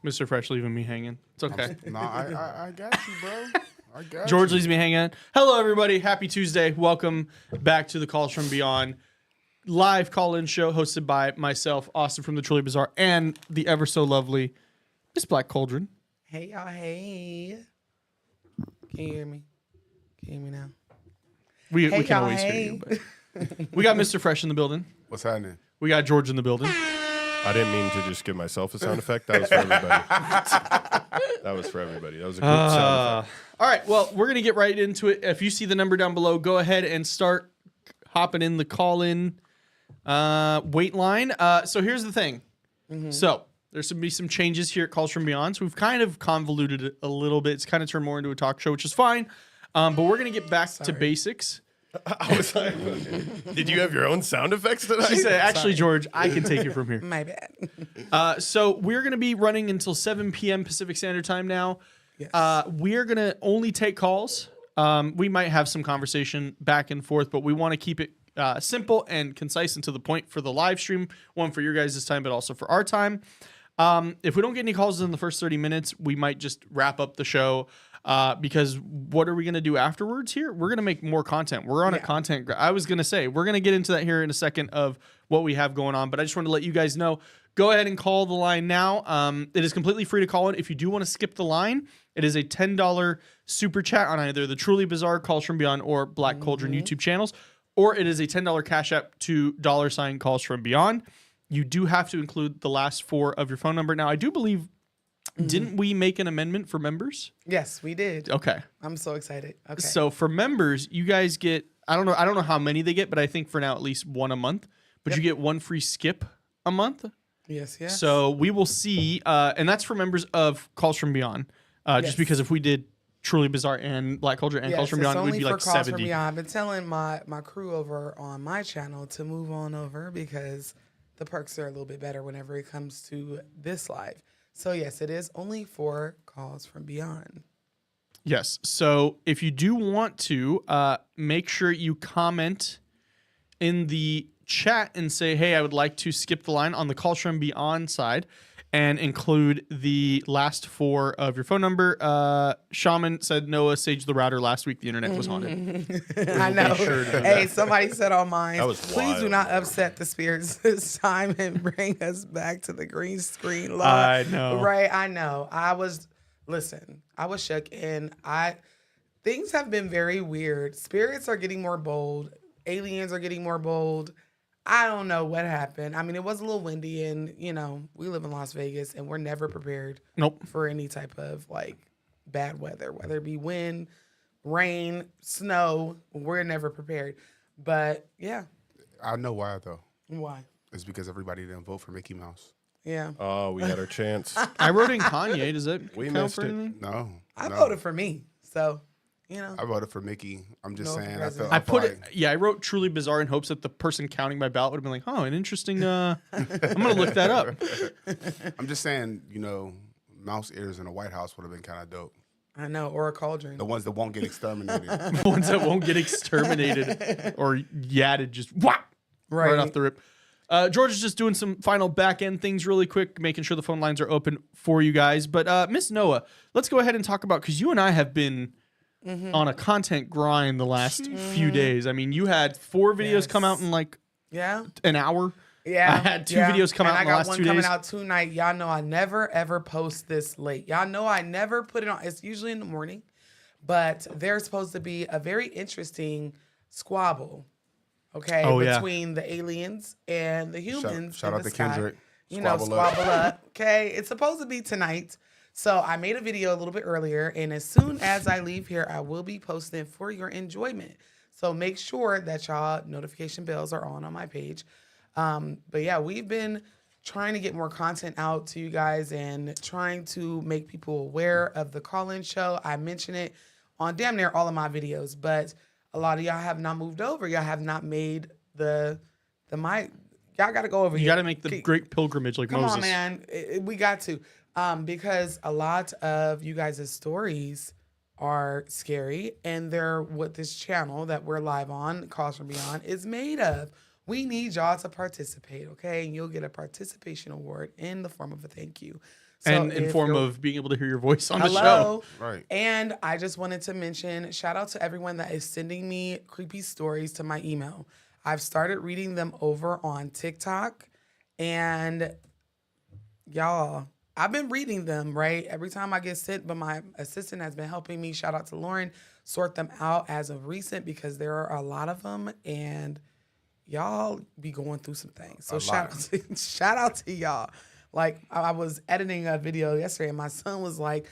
Mr. Fresh leaving me hanging. It's okay. No, I got you, bro. I got George you. leaves me hanging. Hello, everybody. Happy Tuesday. Welcome back to the Calls from Beyond live call-in show hosted by myself, Austin from the Truly Bizarre, and the ever so lovely Miss Black Cauldron. Hey, y'all. Hey. Can you hear me? Can you hear me now? We Hey, can y'all, always hey. hear you. But we got Mr. Fresh in the building. What's happening? We got George in the building. I didn't mean to just give myself a sound effect. That was for everybody. That was for everybody. That was a good sound effect. All right, well, we're going to get right into it. If you see the number down below, go ahead and start hopping in the call-in wait line. So here's the thing. So there's going to be some changes here at Calls from Beyond. So we've kind of convoluted it a little bit. It's kind of turned more into a talk show, which is fine. But we're going to get back to basics. I was like, did you have your own sound effects tonight? She said, actually, George, I can take it from here. My bad. So we're going to be running until 7 p.m. Pacific Standard Time now. Yes. We're going to only take calls. We might have some conversation back and forth, but we want to keep it simple and concise and to the point for the live stream. One, for your guys' time, but also for our time. If we don't get any calls in the first 30 minutes, we might just wrap up the show. Because what are we going to do afterwards here? We're going to make more content. We're on a content. I was going to say, we're going to get into that here in a second of what we have going on. But I just want to let you guys know, go ahead and call the line now. It is completely free to call in. If you do want to skip the line, it is a $10 super chat on either the Truly Bizarre, Calls from Beyond, or Black Cauldron YouTube channels. Or it is a $10 cash app to $ Calls from Beyond. You do have to include the last 4 of your phone number. Now, I do believe... Didn't we make an amendment for members? Yes, we did. Okay. I'm so excited. Okay. So for members, you guys get I don't know how many they get, but I think for now at least one a month. But you get one free skip a month. Yes. So we will see, and that's for members of Calls from Beyond. Just because if we did Truly Bizarre and Black Culture and Calls from Beyond, we'd be like 70. Calls from Beyond. I've been telling my crew over on my channel to move on over because the perks are a little bit better whenever it comes to this live. So, yes, it is only for Calls from Beyond. Yes. So if you do want to, make sure you comment in the chat and say, hey, I would like to skip the line on the Calls from Beyond side and include the last 4 of your phone number. Shaman said Noah saged the router last week. The internet was haunted. I know. Hey, somebody said on mine, That was please do wild. not upset the spirits this time and bring us back to the green screen. Lord. I know. Right, I know. I was shook, and things have been very weird. Spirits are getting more bold. Aliens are getting more bold. I don't know what happened. I mean, it was a little windy, and, we live in Las Vegas, and we're never prepared for any type of, bad weather, whether it be wind, rain, snow. We're never prepared. But, yeah. I know why, though. Why? It's because everybody didn't vote for Mickey Mouse. Yeah. Oh, we had our chance. I wrote in Kanye. Does that We count missed for it. anything? No. I voted for me, so, I voted for Mickey. I'm just No saying. president. I put it. Yeah, I wrote Truly Bizarre in hopes that the person counting my ballot would have been like, "Oh, an interesting." I'm gonna look that up. I'm just saying, mouse ears in the White House would have been kind of dope. I know, or a cauldron. The ones that won't get exterminated. Ones that won't get exterminated or yatted just whap, right off the rip. George is just doing some final back end things really quick, making sure the phone lines are open for you guys. But Miss Noah, let's go ahead and talk about, because you and I have been on a content grind the last few days. I mean, you had 4 videos come out in an hour. Yeah. I had 2 videos come out in the last 2 days. And I got one coming out tonight. Y'all know I never, ever post this late. Y'all know I never put it on. It's usually in the morning. But there's supposed to be a very interesting squabble, between the aliens and the humans. Shout out to Kendrick. Squabble up. Okay. It's supposed to be tonight. So I made a video a little bit earlier. And as soon as I leave here, I will be posting for your enjoyment. So make sure that y'all notification bells are on my page. But yeah, we've been trying to get more content out to you guys and trying to make people aware of the call-in show. I mention it on damn near all of my videos, but a lot of y'all have not moved over. Y'all have not made the mic. Y'all got to go over here. You got to make the great pilgrimage like Moses. Come on, man. We got to. Because a lot of you guys' stories are scary, and they're what this channel that we're live on, Calls from Beyond, is made of. We need y'all to participate, okay? And you'll get a participation award in the form of a thank you. And in if form you're- of being able to hear your voice on the show. Hello. Right. And I just wanted to mention, shout out to everyone that is sending me creepy stories to my email. I've started reading them over on TikTok. And y'all, I've been reading them, right? Every time I get sent, but my assistant has been helping me, shout out to Lauren, sort them out as of recent because there are a lot of them. And y'all be going through some things. So shout out to y'all. Like I was editing a video yesterday and my son was like,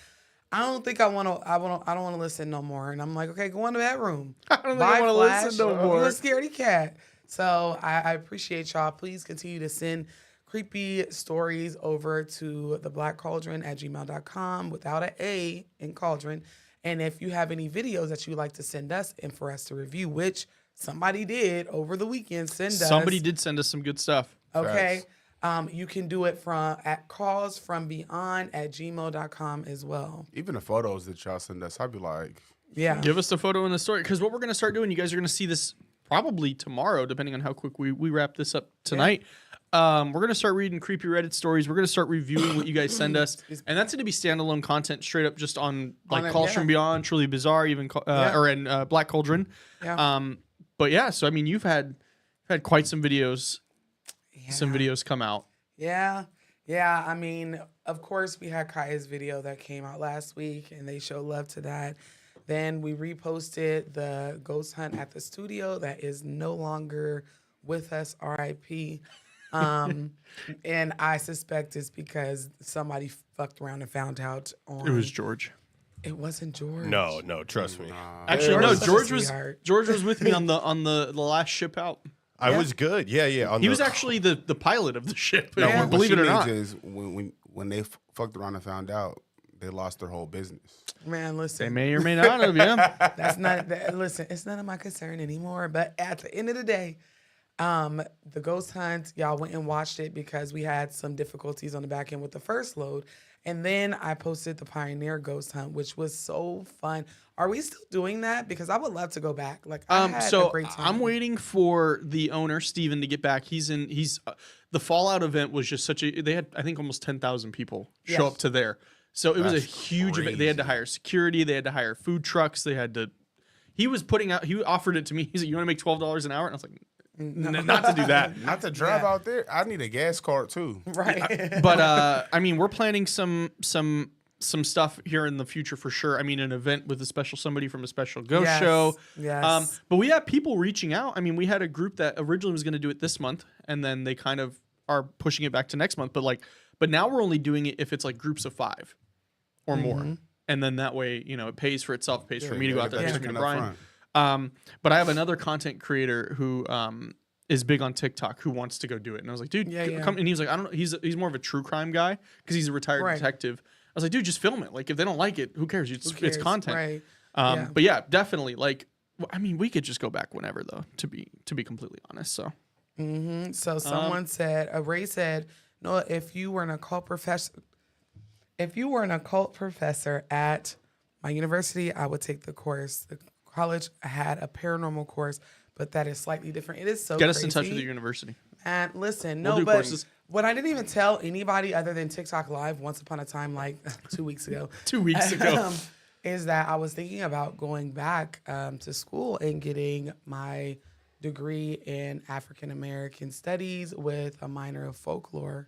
I don't don't want to listen no more. And I'm like, okay, go in the bedroom. I don't think I want to listen no more. You're a scaredy cat. So I appreciate y'all. Please continue to send creepy stories over to theblackcauldron@gmail.com without an A in cauldron. And if you have any videos that you'd like to send us and for us to review, which somebody did over the weekend, Somebody did send us some good stuff. Okay. You can do it at CallsFromBeyond@gmail.com as well. Even the photos that y'all send us, I'd be like, Yeah. Give us the photo and the story. Because what we're going to start doing, you guys are going to see this probably tomorrow, depending on how quick we wrap this up tonight. We're going to start reading creepy Reddit stories. We're going to start reviewing what you guys send us. And that's going to be standalone content straight up just on like Calls from Beyond, Truly Bizarre, even Black Cauldron. Yeah. But yeah, so I mean, you've had quite some videos. Some videos come out. Yeah. Yeah. I mean, of course, we had Kaya's video that came out last week, and they show love to that. Then we reposted the ghost hunt at the studio that is no longer with us, RIP. And I suspect it's because somebody fucked around and found out on. It was George. It wasn't George. No, trust me. Actually, no. George was such a George sweetheart. was with me on the last ship out. I was good. Yeah. He was actually the pilot of the ship. no, Yeah. Believe it or not. Is when they fucked around and found out, they lost their whole business. Man, They listen. may or may not have. Yeah. That's not listen, it's none of my concern anymore. But at the end of the day, the ghost hunt, y'all went and watched it because we had some difficulties on the back end with the first load. And then I posted the Pioneer Ghost Hunt, which was so fun. Are we still doing that? Because I would love to go back. Like I had a great time. I'm waiting for the owner, Steven, to get back. He's the Fallout event was just they had, I think, almost 10,000 people show up to there. So it was a huge event. They had to hire security. They had to hire food trucks. He offered it to me. He's like, you want to make $12 an hour? And I was like, not to do that. Not to drive out there. I need a gas card too. Right. But I mean, we're planning some stuff here in the future for sure. I mean, an event with somebody from a special ghost show. Yes. But we have people reaching out. I mean, we had a group that originally was going to do it this month, and then they kind of are pushing it back to next month. But now we're only doing it if it's like groups of 5 or more, and then that way, it pays for itself. Pays for me to go out there and to Brian. But I have another content creator who is big on TikTok who wants to go do it. And I was like, dude, come. And he was like, I don't know. He's more of a true crime guy because he's a retired detective. I was like, dude, just film it. Like, if they don't like it, who cares? It's content. Right. But yeah, definitely. Like, I mean, we could just go back whenever, though, to be completely honest. So. So someone said, Ray said, no, if you were an occult professor at my university, I would take the course. The college had a paranormal course, but that is slightly different. It is so Get crazy. us in touch with your university. And listen, We'll do but courses. what I didn't even tell anybody other than TikTok Live once upon a time, like 2 weeks ago. 2 weeks ago. Is that I was thinking about going back to school and getting my degree in African American studies with a minor of folklore.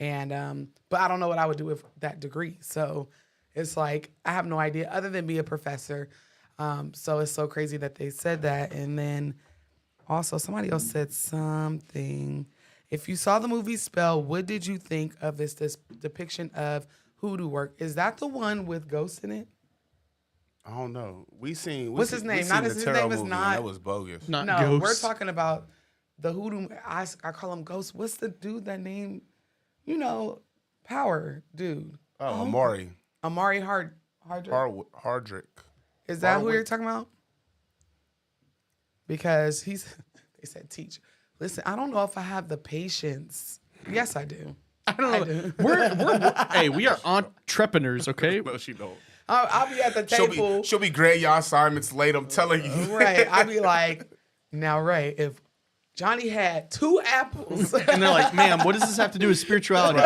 And but I don't know what I would do with that degree. So it's like I have no idea other than be a professor. So it's so crazy that they said that. And then also somebody else said something. If you saw the movie Spell, what did you think of this depiction of hoodoo work? Is that the one with ghosts in it? I don't know. What's his name? Not his name is not. That was bogus. Not No, ghosts. we're talking about the hoodoo. I call him ghosts. What's the dude that name? Power dude. Oh, Amari. Amari Hardrick. Hardrick. Is that who Hardwick. you're talking about? Because they said teach. Listen, I don't know if I have the patience. Yes, I do. I don't know. Hey, we are entrepreneurs, okay? No, she don't. I'll be at the table. She'll be grading y'all assignments late. I'm telling you. Right. I'll be like, now, Ray, if Johnny had 2 apples. And they're like, ma'am, what does this have to do with spirituality?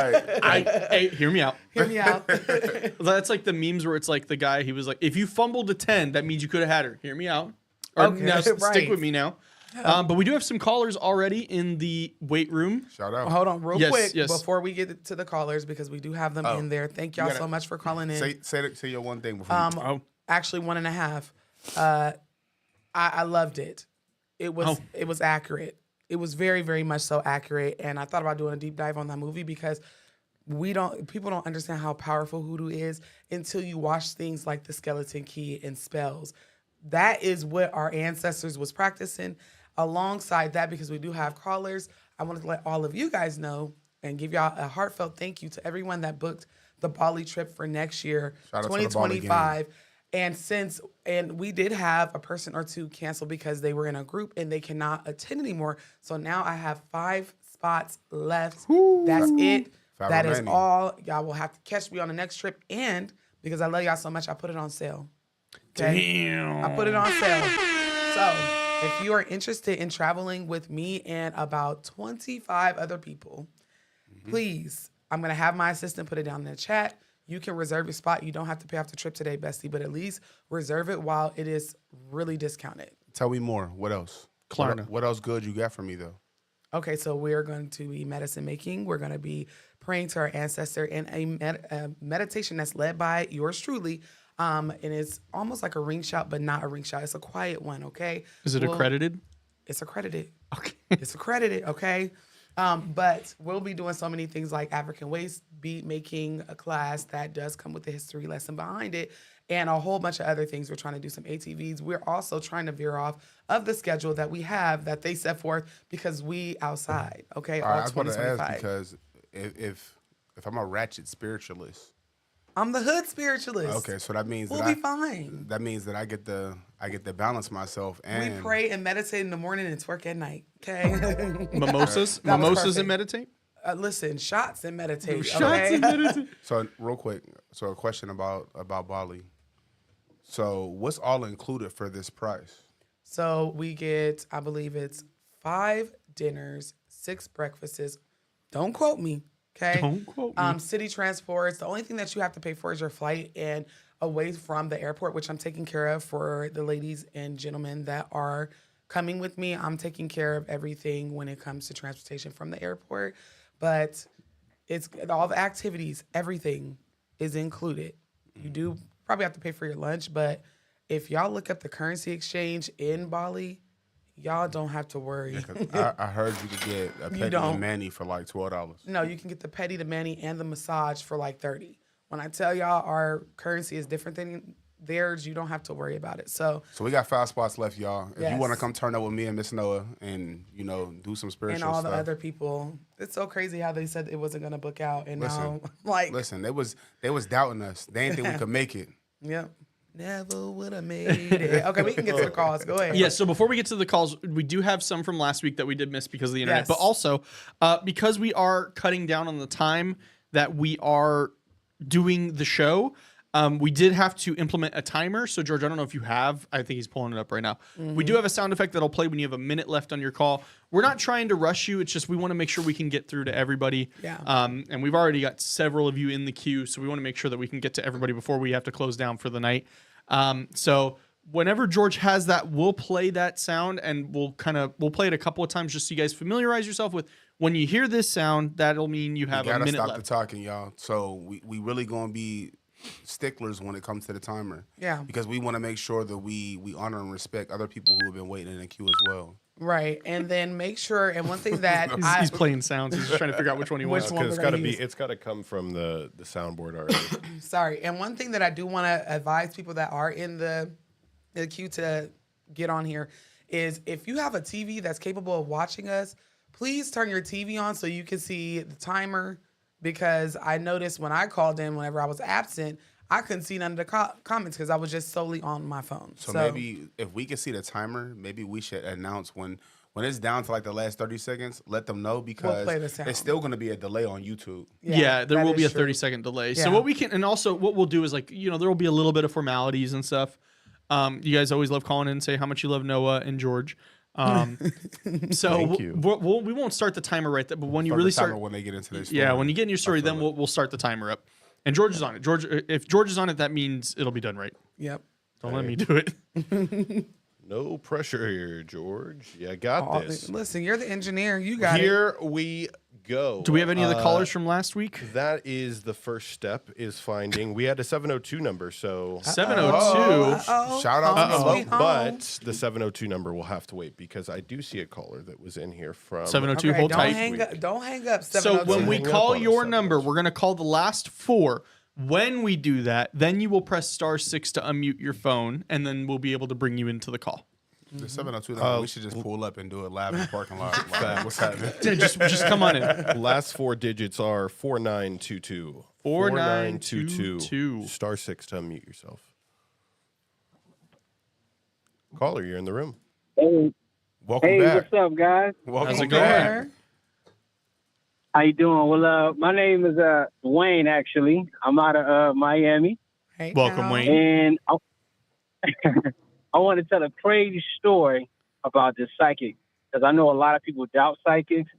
Right. Hey, hear me out. Hear me out. That's like the memes where it's like the guy, he was like, if you fumbled a 10, that means you could have had her. Hear me out. Or Okay, now stick right. with me now. But we do have some callers already in the weight room. Shout out. Hold on real Yes, quick yes. before we get to the callers, because we do have them in there. Thank y'all gotta- so much for calling in. Say your one thing before. Oh, Actually, 1.5. I loved it. It was accurate. It was very, very much so accurate. And I thought about doing a deep dive on that movie because people don't understand how powerful hoodoo is until you watch things like the skeleton key and spells. That is what our ancestors was practicing. Alongside that, because we do have callers, I wanted to let all of you guys know and give y'all a heartfelt thank you to everyone that booked the Bali trip for next year, Shout out to the Bali 2025. And we did have a person or two cancel because they were in a group and they cannot attend anymore. So now I have 5 spots left. That's it. Five That is remaining. all. Y'all will have to catch me on the next trip. And because I love y'all so much, I put it on sale. Okay? damn. I put it on sale. So if you are interested in traveling with me and about 25 other people, please, I'm going to have my assistant put it down in the chat. You can reserve your spot. You don't have to pay off the trip today, bestie, but at least reserve it while it is really discounted. Tell me more. What else? Klarna. What else good you got for me though? Okay, so we're going to be medicine making. We're going to be praying to our ancestor in a meditation that's led by yours truly. And it's almost like a ring shout, but not a ring shout. It's a quiet one, okay? Is it accredited? It's accredited. Okay. It's accredited, okay? But we'll be doing so many things like African waist beat making, a class that does come with a history lesson behind it, and a whole bunch of other things. We're trying to do some ATVs. We're also trying to veer off of the schedule that we have that they set forth because we outside, okay? All right, I All was about to ask 2025. because if I'm a ratchet spiritualist, I'm the hood spiritualist. okay, so that means We'll that be fine. That means that I get to balance myself and We pray and meditate in the morning and twerk at night, okay? Mimosas? That was Mimosas perfect. and meditate? Listen, shots and meditate, Shots okay? and meditate. So real quick, so a question about Bali. So what's all included for this price? So we get, I believe it's 5 dinners, 6 breakfasts. Don't quote me, okay? Don't quote me. City transports. The only thing that you have to pay for is your flight and away from the airport, which I'm taking care of for the ladies and gentlemen that are coming with me. I'm taking care of everything when it comes to transportation from the airport. But it's all the activities, everything is included. You do probably have to pay for your lunch, but if y'all look up the currency exchange in Bali, y'all don't have to worry. 'Cause I heard you could get a petty don't. and mani for like $12. No, you can get the petty, the mani, and the massage for like 30. When I tell y'all our currency is different than theirs, you don't have to worry about it. So So we got 5 spots left, y'all. If you Yes. want to come turn up with me and Miss Noah and do some spiritual and all stuff. the other people, it's so crazy how they said it wasn't gonna book out, and Listen, now like, Listen, they was doubting us. They didn't think we could make it. yep, never would have made it. Okay, we can get to the calls. Go ahead. Yeah, so before we get to the calls, we do have some from last week that we did miss because of the internet. Yes. But also, because we are cutting down on the time that we are doing the show, we did have to implement a timer. So, George, I don't know if you have. I think he's pulling it up right now. We do have a sound effect that'll play when you have a minute left on your call. We're not trying to rush you. It's just we want to make sure we can get through to everybody. Yeah. And we've already got several of you in the queue, so we want to make sure that we can get to everybody before we have to close down for the night. So whenever George has that, we'll play that sound and we'll play it a couple of times just so you guys familiarize yourself with when you hear this sound, that'll mean you have You a gotta minute stop left. the talking, y'all. So we really gonna be sticklers when it comes to the timer. Yeah. Because we want to make sure that we honor and respect other people who have been waiting in the queue as well. Right, and then make sure. And one thing that He's playing sounds. He's just trying to figure out which one he wants. Which one Because we're gonna use. it's got to come from the soundboard already. Sorry. And one thing that I do want to advise people that are in the queue to get on here is if you have a TV that's capable of watching us, please turn your TV on so you can see the timer. Because I noticed when I called in, whenever I was absent, I couldn't see none of the comments because I was just solely on my phone. So maybe if we can see the timer, maybe we should announce when it's down to like the last 30 seconds, let them know because play the sound. it's still going to be a delay on YouTube. Yeah, there that will be is a true. 30-second delay. So Yeah. what we can, and also what we'll do is like, there will be a little bit of formalities and stuff. You guys always love calling in and say how much you love Noah and George. So Thank you. we won't start the timer right there, but when you Start really the timer start, when they get into their yeah, story. when you get in your story, then we'll start the timer up. And George is on it. George, if George is on it, that means it'll be done right. Yep. Don't let me do it. No pressure here, George. You got this. Listen, you're the engineer. You got it. Here we go. Do we have any of the callers from last week? That is the first step, is finding. We had a 702 number, so 702. Shout out to the Sweet local. home. but the 702 number will have to wait because I do see a caller that was in here from 702, Okay, hold don't tight. hang up. Don't hang up. So 702. when we Hang up call on your 702. number, we're going to call the last 4. When we do that, then you will press *6 to unmute your phone, and then we'll be able to bring you into the call. The 702 number, we should just pull up and do it live in the parking lot. Like, what's happening? Yeah, just come on in. last 4 digits are 4922. 4922. *6 to unmute yourself. Caller, you're in the room. Hey, Welcome back. what's up, guys? Welcome How's it back. going? How you doing? Well, my name is Wayne. Actually, I'm out of Miami, Hey, Welcome, now. Wayne. and I want to tell a crazy story about this psychic because I know a lot of people doubt psychics.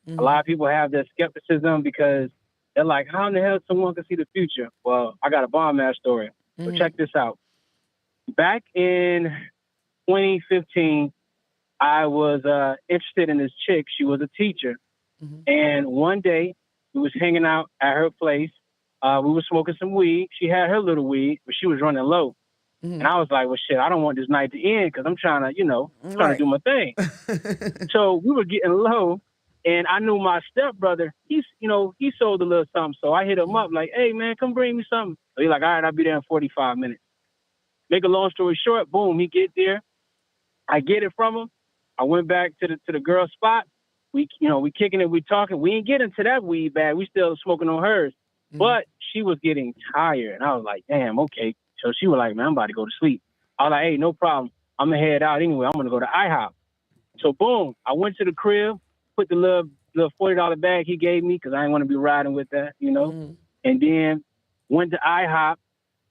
A lot of people have their skepticism because they're like, "How in the hell someone can see the future?" Well, I got a bomb-ass story. So check this out. Back in 2015, I was interested in this chick. She was a teacher. And one day, we was hanging out at her place. We were smoking some weed. She had her little weed, but she was running low. And I was like, well, shit, I don't want this night to end because I'm trying to, trying to do my thing. So we were getting low, and I knew my stepbrother, he sold a little something. So I hit him up like, hey, man, come bring me something. So he's like, all right, I'll be there in 45 minutes. Make a long story short, boom, he get there. I get it from him. I went back to the girl's spot. We kicking it, we talking. We ain't getting to that weed bag. We still smoking on hers. But she was getting tired. And I was like, damn, okay. So she was like, man, I'm about to go to sleep. I was like, hey, no problem. I'm going to head out anyway. I'm going to go to IHOP. So, boom, I went to the crib, put the little $40 bag he gave me because I didn't want to be riding with that, And then went to IHOP.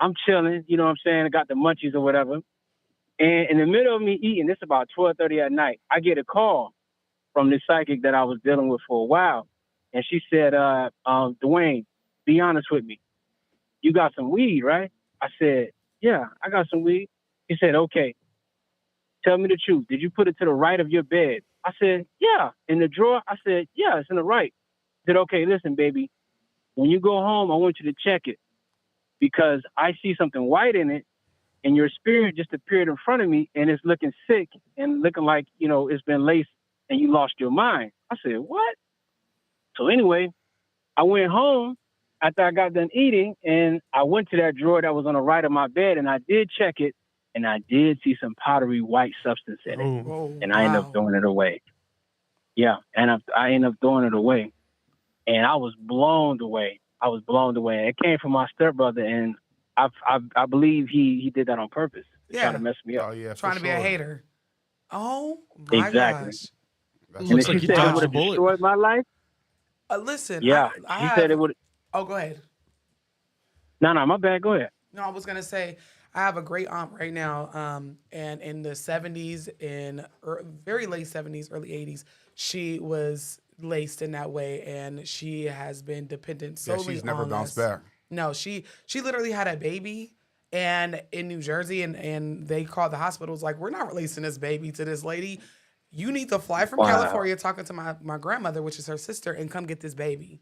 I'm chilling, you know what I'm saying? I got the munchies or whatever. And in the middle of me eating, it's about 12:30 at night, I get a call from this psychic that I was dealing with for a while. And she said, Dwayne, be honest with me. You got some weed, right? I said, yeah, I got some weed. He said, okay, tell me the truth. Did you put it to the right of your bed? I said, yeah. In the drawer? I said, yeah, it's in the right. He said, okay, listen, baby. When you go home, I want you to check it because I see something white in it and your spirit just appeared in front of me and it's looking sick and looking like, it's been laced and you lost your mind. I said, what? So anyway, I went home after I got done eating and I went to that drawer that was on the right of my bed and I did check it and I did see some powdery white substance in it. Oh, And I ended up throwing it away. Yeah, and I ended up throwing it away. And I was blown away. It came from my stepbrother and I believe he did that on purpose to try to mess me up. Oh, yeah, Trying for to be a sure. hater. Oh, my Exactly. gosh. That's And Looks if like she you said it dodged would a have bullet. destroyed my life, Listen. yeah. I She have, said it would. Oh, go ahead. No, my bad. Go ahead. No, I was gonna say I have a great aunt right now, and in the 70s, very late 70s, early 80s, she was laced in that way, and she has been dependent Yeah, solely she's never on bounced us. back. No, she literally had a baby, and in New Jersey, and they called the hospital. Was like, we're not releasing this baby to this lady. You need to fly from Wow. California, talking to my grandmother, which is her sister, and come get this baby.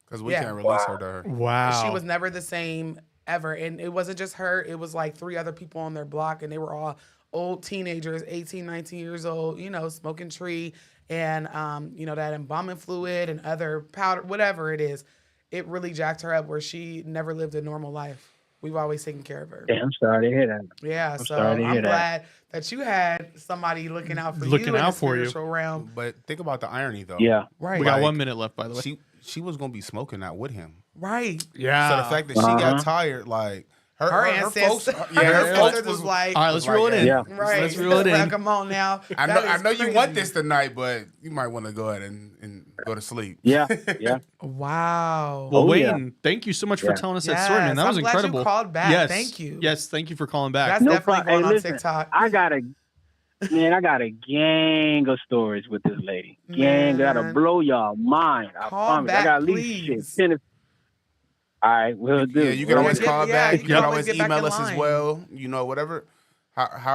Because we Yeah. can't release her to her. wow. She was never the same ever. And it wasn't just her. It was like 3 other people on their block. And they were all old teenagers, 18, 19 years old, smoking tree and, that embalming fluid and other powder, whatever it is. It really jacked her up where she never lived a normal life. We've always taken care of her. Yeah, I'm sorry to hear that. Yeah, I'm so sorry to I'm hear that. glad that you had somebody looking out for Looking you in out the for you. spiritual realm. But think about the irony, though. Yeah. Right. We got Like, 1 minute left, by the way. She was going to be smoking that with him. Right. Yeah. So the fact that she got tired, like, her Her folks, ancestors, her folks was like, All right, let's like, reel it in. Yeah. right. Let's reel it in. Come on now. I That know is you want crazy. this tonight, but you might want to go ahead and go to sleep. Yeah. Yeah. Wow. Well, Oh, yeah. Wayne, thank you so much for Yeah. telling us that story, man. That Yes, was I'm glad you incredible. called back. Yes. Thank you. Yes, thank you for calling back. That's No definitely problem. going Hey, on listen, TikTok. Man, I got a gang of stories with this lady. Gang, that'll Man. blow y'all mind. I Call promise. back, I got at least please. 10. All right, we'll do. Yeah, you can always Yeah, call yeah, back. you You can can always always get back email in us as line. well. You know, whatever,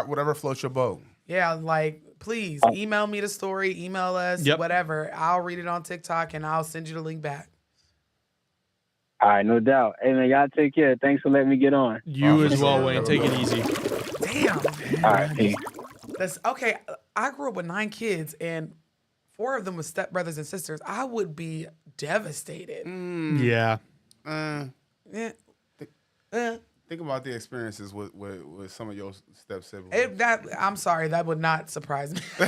whatever floats your boat. Yeah, like please email me the story, email us, Yep. whatever. I'll read it on TikTok and I'll send you the link back. All right, no doubt. Hey, man, y'all take care. Thanks for letting me get on. You for as well, sure. Wayne. Take it easy. Damn. All right, peace. That's okay. I grew up with 9 kids and 4 of them were stepbrothers and sisters. I would be devastated. Yeah. Uh, Yeah. think about the experiences with some of your step siblings. I'm sorry, that would not surprise me. You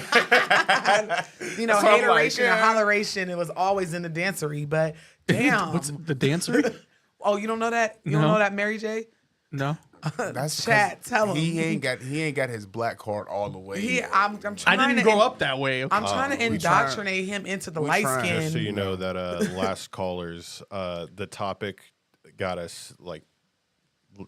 know, That's what I'm hateration like, and holleration, it was always in the dancery, but damn. What's the dancer? Oh, you don't know that? You don't No. know that, Mary J? No. That's Chat, 'cause tell him. he ain't got his black card all the way. I'm I trying didn't to grow up that way. I'm trying to we indoctrinate him into the light trying. skin. Just so you know that last callers, the topic got us like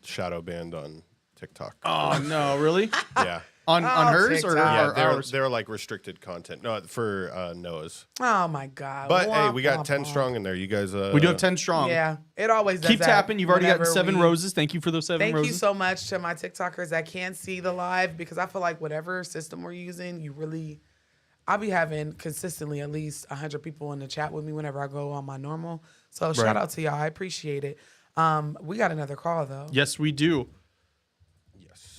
shadow banned on TikTok. Oh no, really? Yeah. On hers or, TikTok. Yeah, or ours? they're like restricted content. No, for Noah's. Oh my god! But hey, Womp, we got womp, 10 womp. strong in there. You guys We do have 10 strong. Yeah, it always does Keep that tapping. You've already got whenever 7 we- roses. Thank you for those 7 Thank roses. you so much to my TikTokers that can't see the live because I feel like whatever system we're using, I'll be having consistently at least 100 people in the chat with me whenever I go on my normal. So shout out to y'all. I appreciate it. We got another call though. Yes, we do.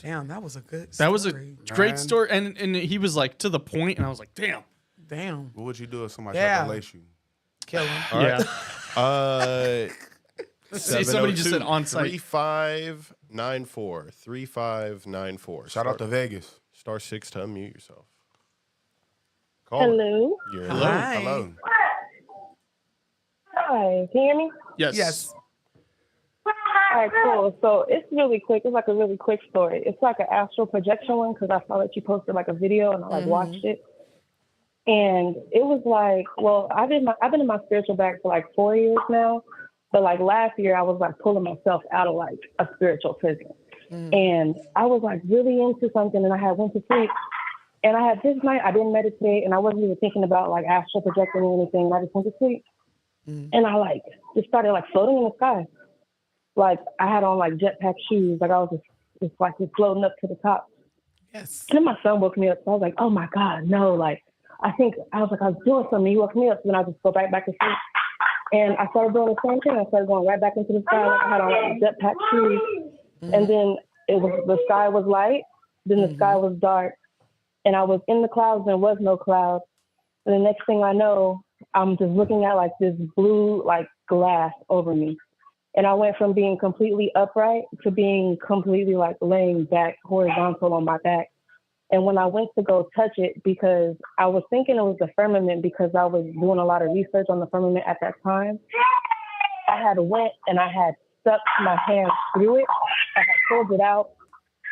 Damn, that was a good. That was a story. great Man. story, and he was like to the point, and I was like, damn. Damn, What would you do if somebody Yeah. tried to lace you? kill him. All right. See, somebody just said on site. 3594. 3594. Shout out to Vegas. star 6 to unmute yourself. Call Hello. You're in. Hi. Hello. Hi. Can you hear me? Yes. Yes. All right, cool. So it's really quick. It's like a really quick story. It's like an astral projection one because I saw that you posted like a video and I like watched it. And it was like, well, I've been in my spiritual bag for like 4 years now. But like last year, I was like pulling myself out of like a spiritual prison. And I was like really into something and I had went to sleep. And I had this night, I didn't meditate and I wasn't even thinking about like astral projecting or anything. I just went to sleep. And I like just started like floating in the sky. Like I had on like jetpack shoes. Like I was just like just floating up to the top. Yes. And then my son woke me up. So I was like, oh my God, no. Like I was doing something. He woke me up. So then I just go back to sleep. And I started doing the same thing. I started going right back into the sky. Like I had on like jetpack shoes. And then the sky was light. Then the sky was dark. And I was in the clouds. There was no clouds. And the next thing I know, I'm just looking at like this blue like glass over me. And I went from being completely upright to being completely like laying back horizontal on my back. And when I went to go touch it, because I was thinking it was the firmament because I was doing a lot of research on the firmament at that time, I had went and I had stuck my hand through it. I had pulled it out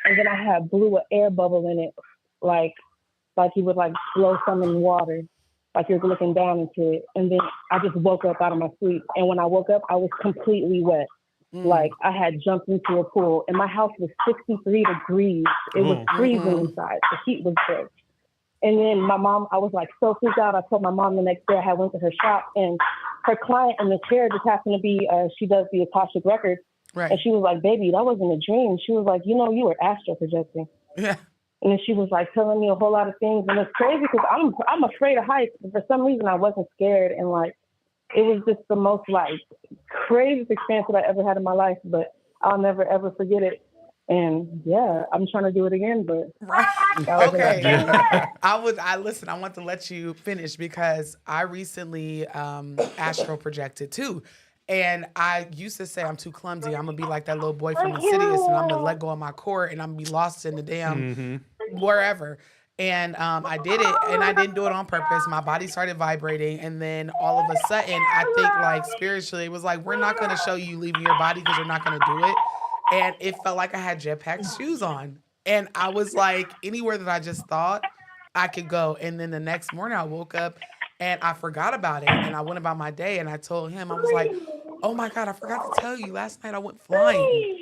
and then I had blew an air bubble in it, like you would like blow some in water, like you're looking down into it. And then I just woke up out of my sleep. And when I woke up, I was completely wet. Like I had jumped into a pool and my house was 63 degrees. It was freezing inside. The heat was good. And then my mom, I was like so freaked out. I told my mom the next day I had went to her shop and her client in the chair just happened to be, she does the Akashic Records. Right. And she was like, baby, that wasn't a dream. She was like, you know, you were astral projecting. Yeah. And then she was like telling me a whole lot of things. And it's crazy because I'm afraid of heights. But for some reason, I wasn't scared. And like, it was just the most like craziest experience that I ever had in my life. But I'll never, ever forget it. And yeah, I'm trying to do it again. But Okay. I want to let you finish because I recently astral projected too. And I used to say I'm too clumsy. I'm gonna be like that little boy from Insidious, and I'm gonna let go of my cord, and I'm gonna be lost in the damn wherever. And I did it, and I didn't do it on purpose. My body started vibrating, and then all of a sudden, I think like spiritually, it was like, we're not gonna show you leaving your body because you're not gonna do it. And it felt like I had jetpack shoes on, and I was like, anywhere that I just thought I could go. And then the next morning, I woke up. And I forgot about it, and I went about my day, and I told him, I was like, oh my God, I forgot to tell you, last night I went flying.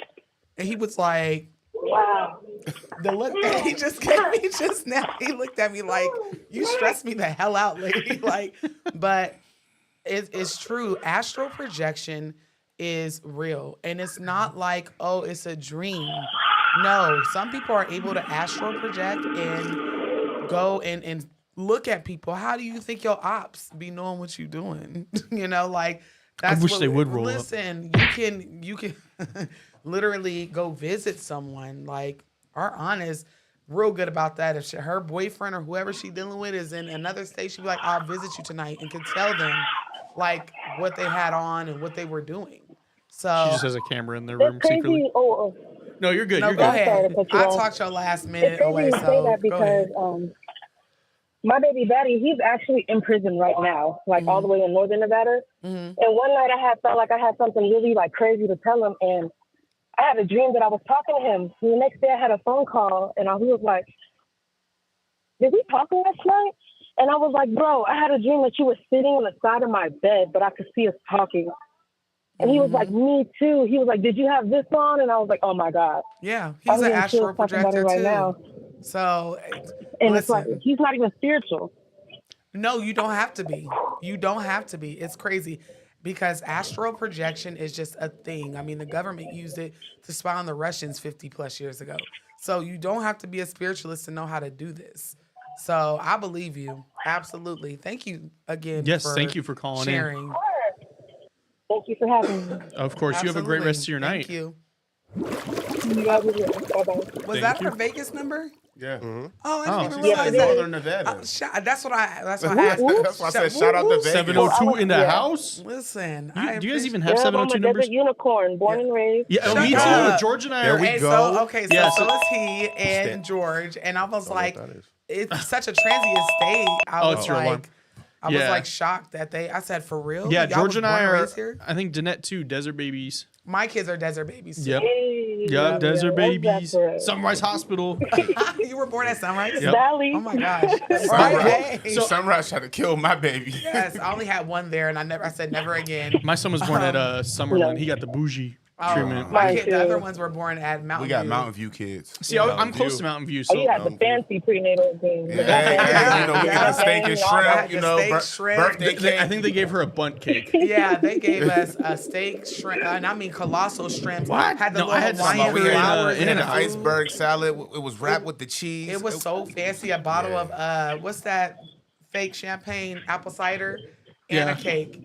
And he was like, wow. The look that he just gave me just now, he looked at me like, you stressed me the hell out, lady. Like, but it's true. Astral projection is real. And it's not like, oh, it's a dream. No, some people are able to astral project and go and look at people. How do you think your ops be knowing what you're doing? Like that's I wish they would roll up. Listen, you can literally go visit someone. Like our aunt is real good about that. If her boyfriend or whoever she's dealing with is in another state, she'd be like, I'll visit you tonight, and can tell them like what they had on and what they were doing. So She just has a camera in their room It's crazy. secretly. No, you're good. no, You're go good. ahead. Sorry to cut you I off. talked your last It's minute crazy away, you say so that go ahead. because my baby daddy, he's actually in prison right now, like all the way in northern Nevada. And one night I felt like I had something really like crazy to tell him, and I had a dream that I was talking to him. And the next day I had a phone call, and he was like, "Did we talk last night?" And I was like, "Bro, I had a dream that you were sitting on the side of my bed, but I could see us talking." And he was like, "Me too." He was like, "Did you have this on?" And I was like, "Oh my God." Yeah, I'm he's an getting astral chills talking about it projector right too. now. So, And it's like, listen, he's not even spiritual. no, you don't have to be. You don't have to be. It's crazy because astral projection is just a thing. I mean, the government used it to spy on the Russians 50 plus years ago. So you don't have to be a spiritualist to know how to do this. So I believe you. Absolutely. Thank you again. Yes, thank you for calling in. sharing. Thank you for having me. Of course, you have a great rest of your night. Thank you. You guys are good. Bye-bye. Was that her Vegas number? Yeah. Oh, I didn't even Yeah, realize it that. is. Northern Nevada. That's what I asked. That's why I said shout out to Vegas. 702 in the Yeah. house. Listen, Do you guys even Yeah, have I'm a 702 numbers? desert unicorn, born and raised. Yeah, Shut me too. up. George and I There are. we And go. so Yeah, so so- is he and George, and I was Don't know like, what that is. it's such a transient state. I Oh, was it's your alarm. like, I was Yeah. like shocked that I said, for real? Yeah, Y'all George was and born I are. raised here? I think Danette too. Desert babies. My kids are desert babies. Too. Yep. Hey, Yep. Desert that's babies. right. Sunrise Hospital. You were born at Sunrise? Yep. Valley. Oh my gosh. Sunrise, Right. Sunrise tried to kill my baby. Yes, I only had one there, and I said never again. My son was born at Summerlin. He got the bougie treatment. My Mine kid, the too. other ones were born at Mountain We got View. Mountain View kids. See, I'm close to Mountain View, Oh, so you had the fancy prenatal thing. Hey, you know, we got the steak and I shrimp, had you the know, steak, shrimp. birthday cake. I think they gave her a bunt cake. Yeah, they gave us a steak, shrimp, and I mean colossal shrimp. What? Had the No, I had little some Hawaiian over we in, flowers had in and and an out. food. iceberg salad. It was wrapped with the cheese. It was so fancy. A bottle of what's that fake champagne, apple cider, and Yeah. a cake.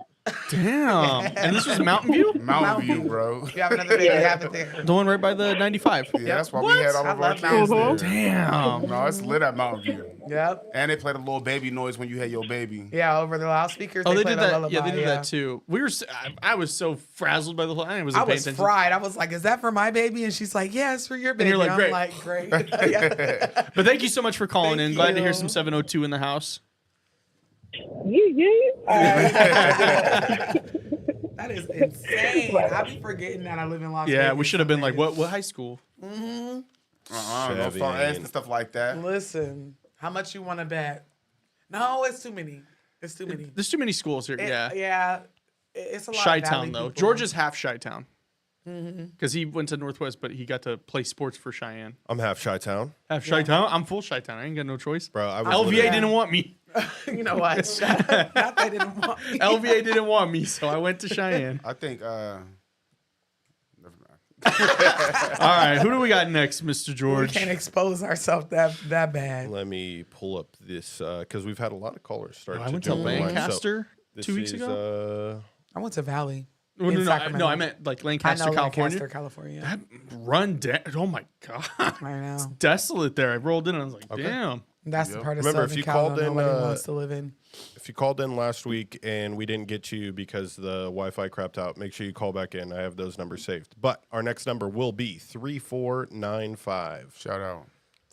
Damn. And this was Mountain View? Mountain View, bro. If you have another baby, have it there. The one right by the 95. Yeah, that's why we had all I of our love kids Mountain there. Damn. No, it's lit at Mountain View. Yep. And they played a little baby noise when you had your baby. Yeah, over the loudspeakers. Oh, they played did a that. lullaby, Yeah, they did that too. We were. I was so frazzled by the whole. I wasn't I paying was attention. fried. I was like, "Is that for my baby?" And she's like, "Yeah, it's for your baby." you're like, I'm "Great." like, "Great." Yeah. But thank you so much for calling Thank in. Glad to hear you. some 702 in the house. You. That is insane. I be forgetting that I live in Las Vegas. Yeah, we should have been like, sometimes. what high school? No Chevy. phone and stuff like that. Listen, how much you want to bet? No, it's too many. It's too many. There's too many schools here. Yeah. It's a lot. Chi of Valley Town though. people. George is half Chi Town. Because he went to Northwest, but he got to play sports for Cheyenne. I'm half Chi-Town. Half Chi Town. I'm full Chi Town. I ain't got no choice. Bro, I was LVA literally- didn't want me. You know what? Not they didn't want me. LVA didn't want me, so I went to Cheyenne. I think, never mind. All right, who do we got next, Mr. We George? can't expose ourselves that bad. Let me pull up this because we've had a lot of callers start. I went to jump on the line. So Lancaster this 2 weeks is, ago. I went to Valley. No, in no, Sacramento. no, I meant like I Lancaster, know California. Lancaster, California. That run down. Oh my god, I know. desolate there. I rolled in and I was like, Okay. damn. That's the part of Remember, if Southern you Cal called that in, nobody wants to live in. If you called in last week and we didn't get you because the Wi-Fi crapped out, make sure you call back in. I have those numbers saved. But our next number will be 3495. Shout out.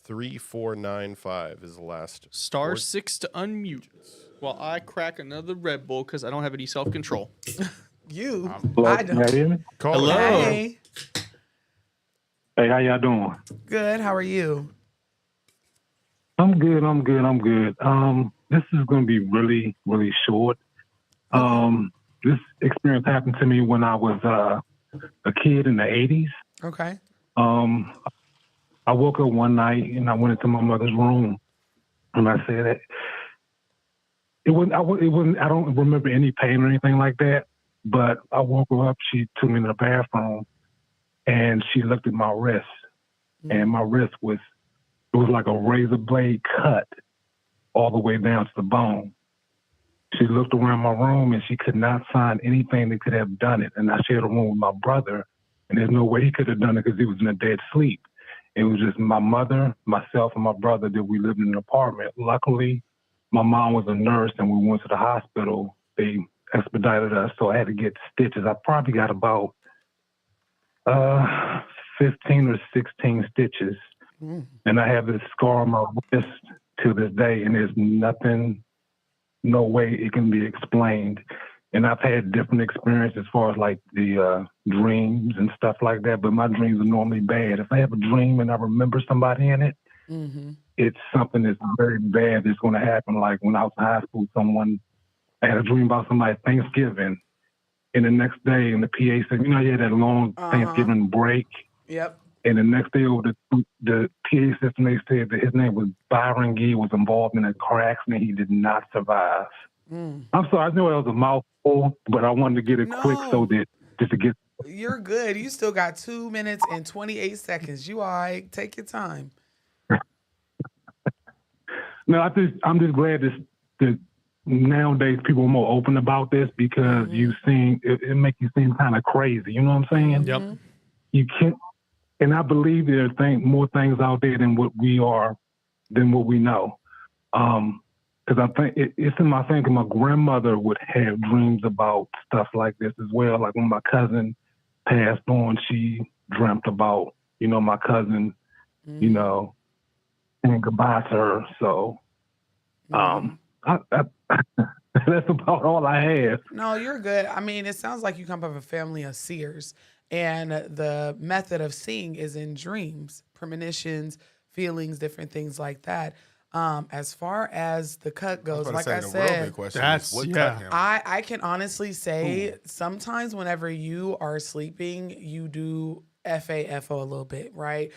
3495 is the last. Star 6 to unmute while I crack another Red Bull because I don't have any self control. You, Hello, I can you don't. hear me? Call Hello. Hey, Hey, how y'all doing? good. How are you? I'm good. This is going to be really, really short. This experience happened to me when I was a kid in the 80s. Okay. I I woke up one night and I went into my mother's room, and I said that it wasn't. It wasn't. I don't remember any pain or anything like that. But I woke her up. She took me to the bathroom, and she looked at my wrist, and my wrist was like a razor blade cut all the way down to the bone. She looked around my room and she could not find anything that could have done it. And I shared a room with my brother, and there's no way he could have done it because he was in a dead sleep. It was just my mother, myself, and my brother that we lived in an apartment. Luckily, my mom was a nurse and we went to the hospital. They expedited us, so I had to get stitches. I probably got about 15 or 16 stitches. And I have this scar on my wrist to this day, and there's nothing, no way it can be explained. And I've had different experiences as far as like the dreams and stuff like that, but my dreams are normally bad. If I have a dream and I remember somebody in it, it's something that's very bad that's going to happen. Like when I was in high school, I had a dream about somebody at Thanksgiving, and the next day, and the PA said, you had that long Thanksgiving break. Yep. And the next day over the PA system, they said that his name was Byron Gee, was involved in a car accident. He did not survive. I'm sorry, I know that was a mouthful, but I wanted to get it quick so that just to get. You're good. You still got 2 minutes and 28 seconds. You all right? Take your time. No, I'm just glad that nowadays people are more open about this because it makes you seem kind of crazy. You know what I'm saying? Yep. You can't. And I believe there are more things out there than what we know. Because I think it's in my thinking. My grandmother would have dreams about stuff like this as well. Like when my cousin passed on, she dreamt about, my cousin, saying goodbye to her. So, that's about all I have. No, you're good. I mean, it sounds like you come from a family of seers. And the method of seeing is in dreams, premonitions, feelings, different things like that. As far as the cut goes, like I said, I can honestly say sometimes whenever you are sleeping, you do FAFO a little bit, right?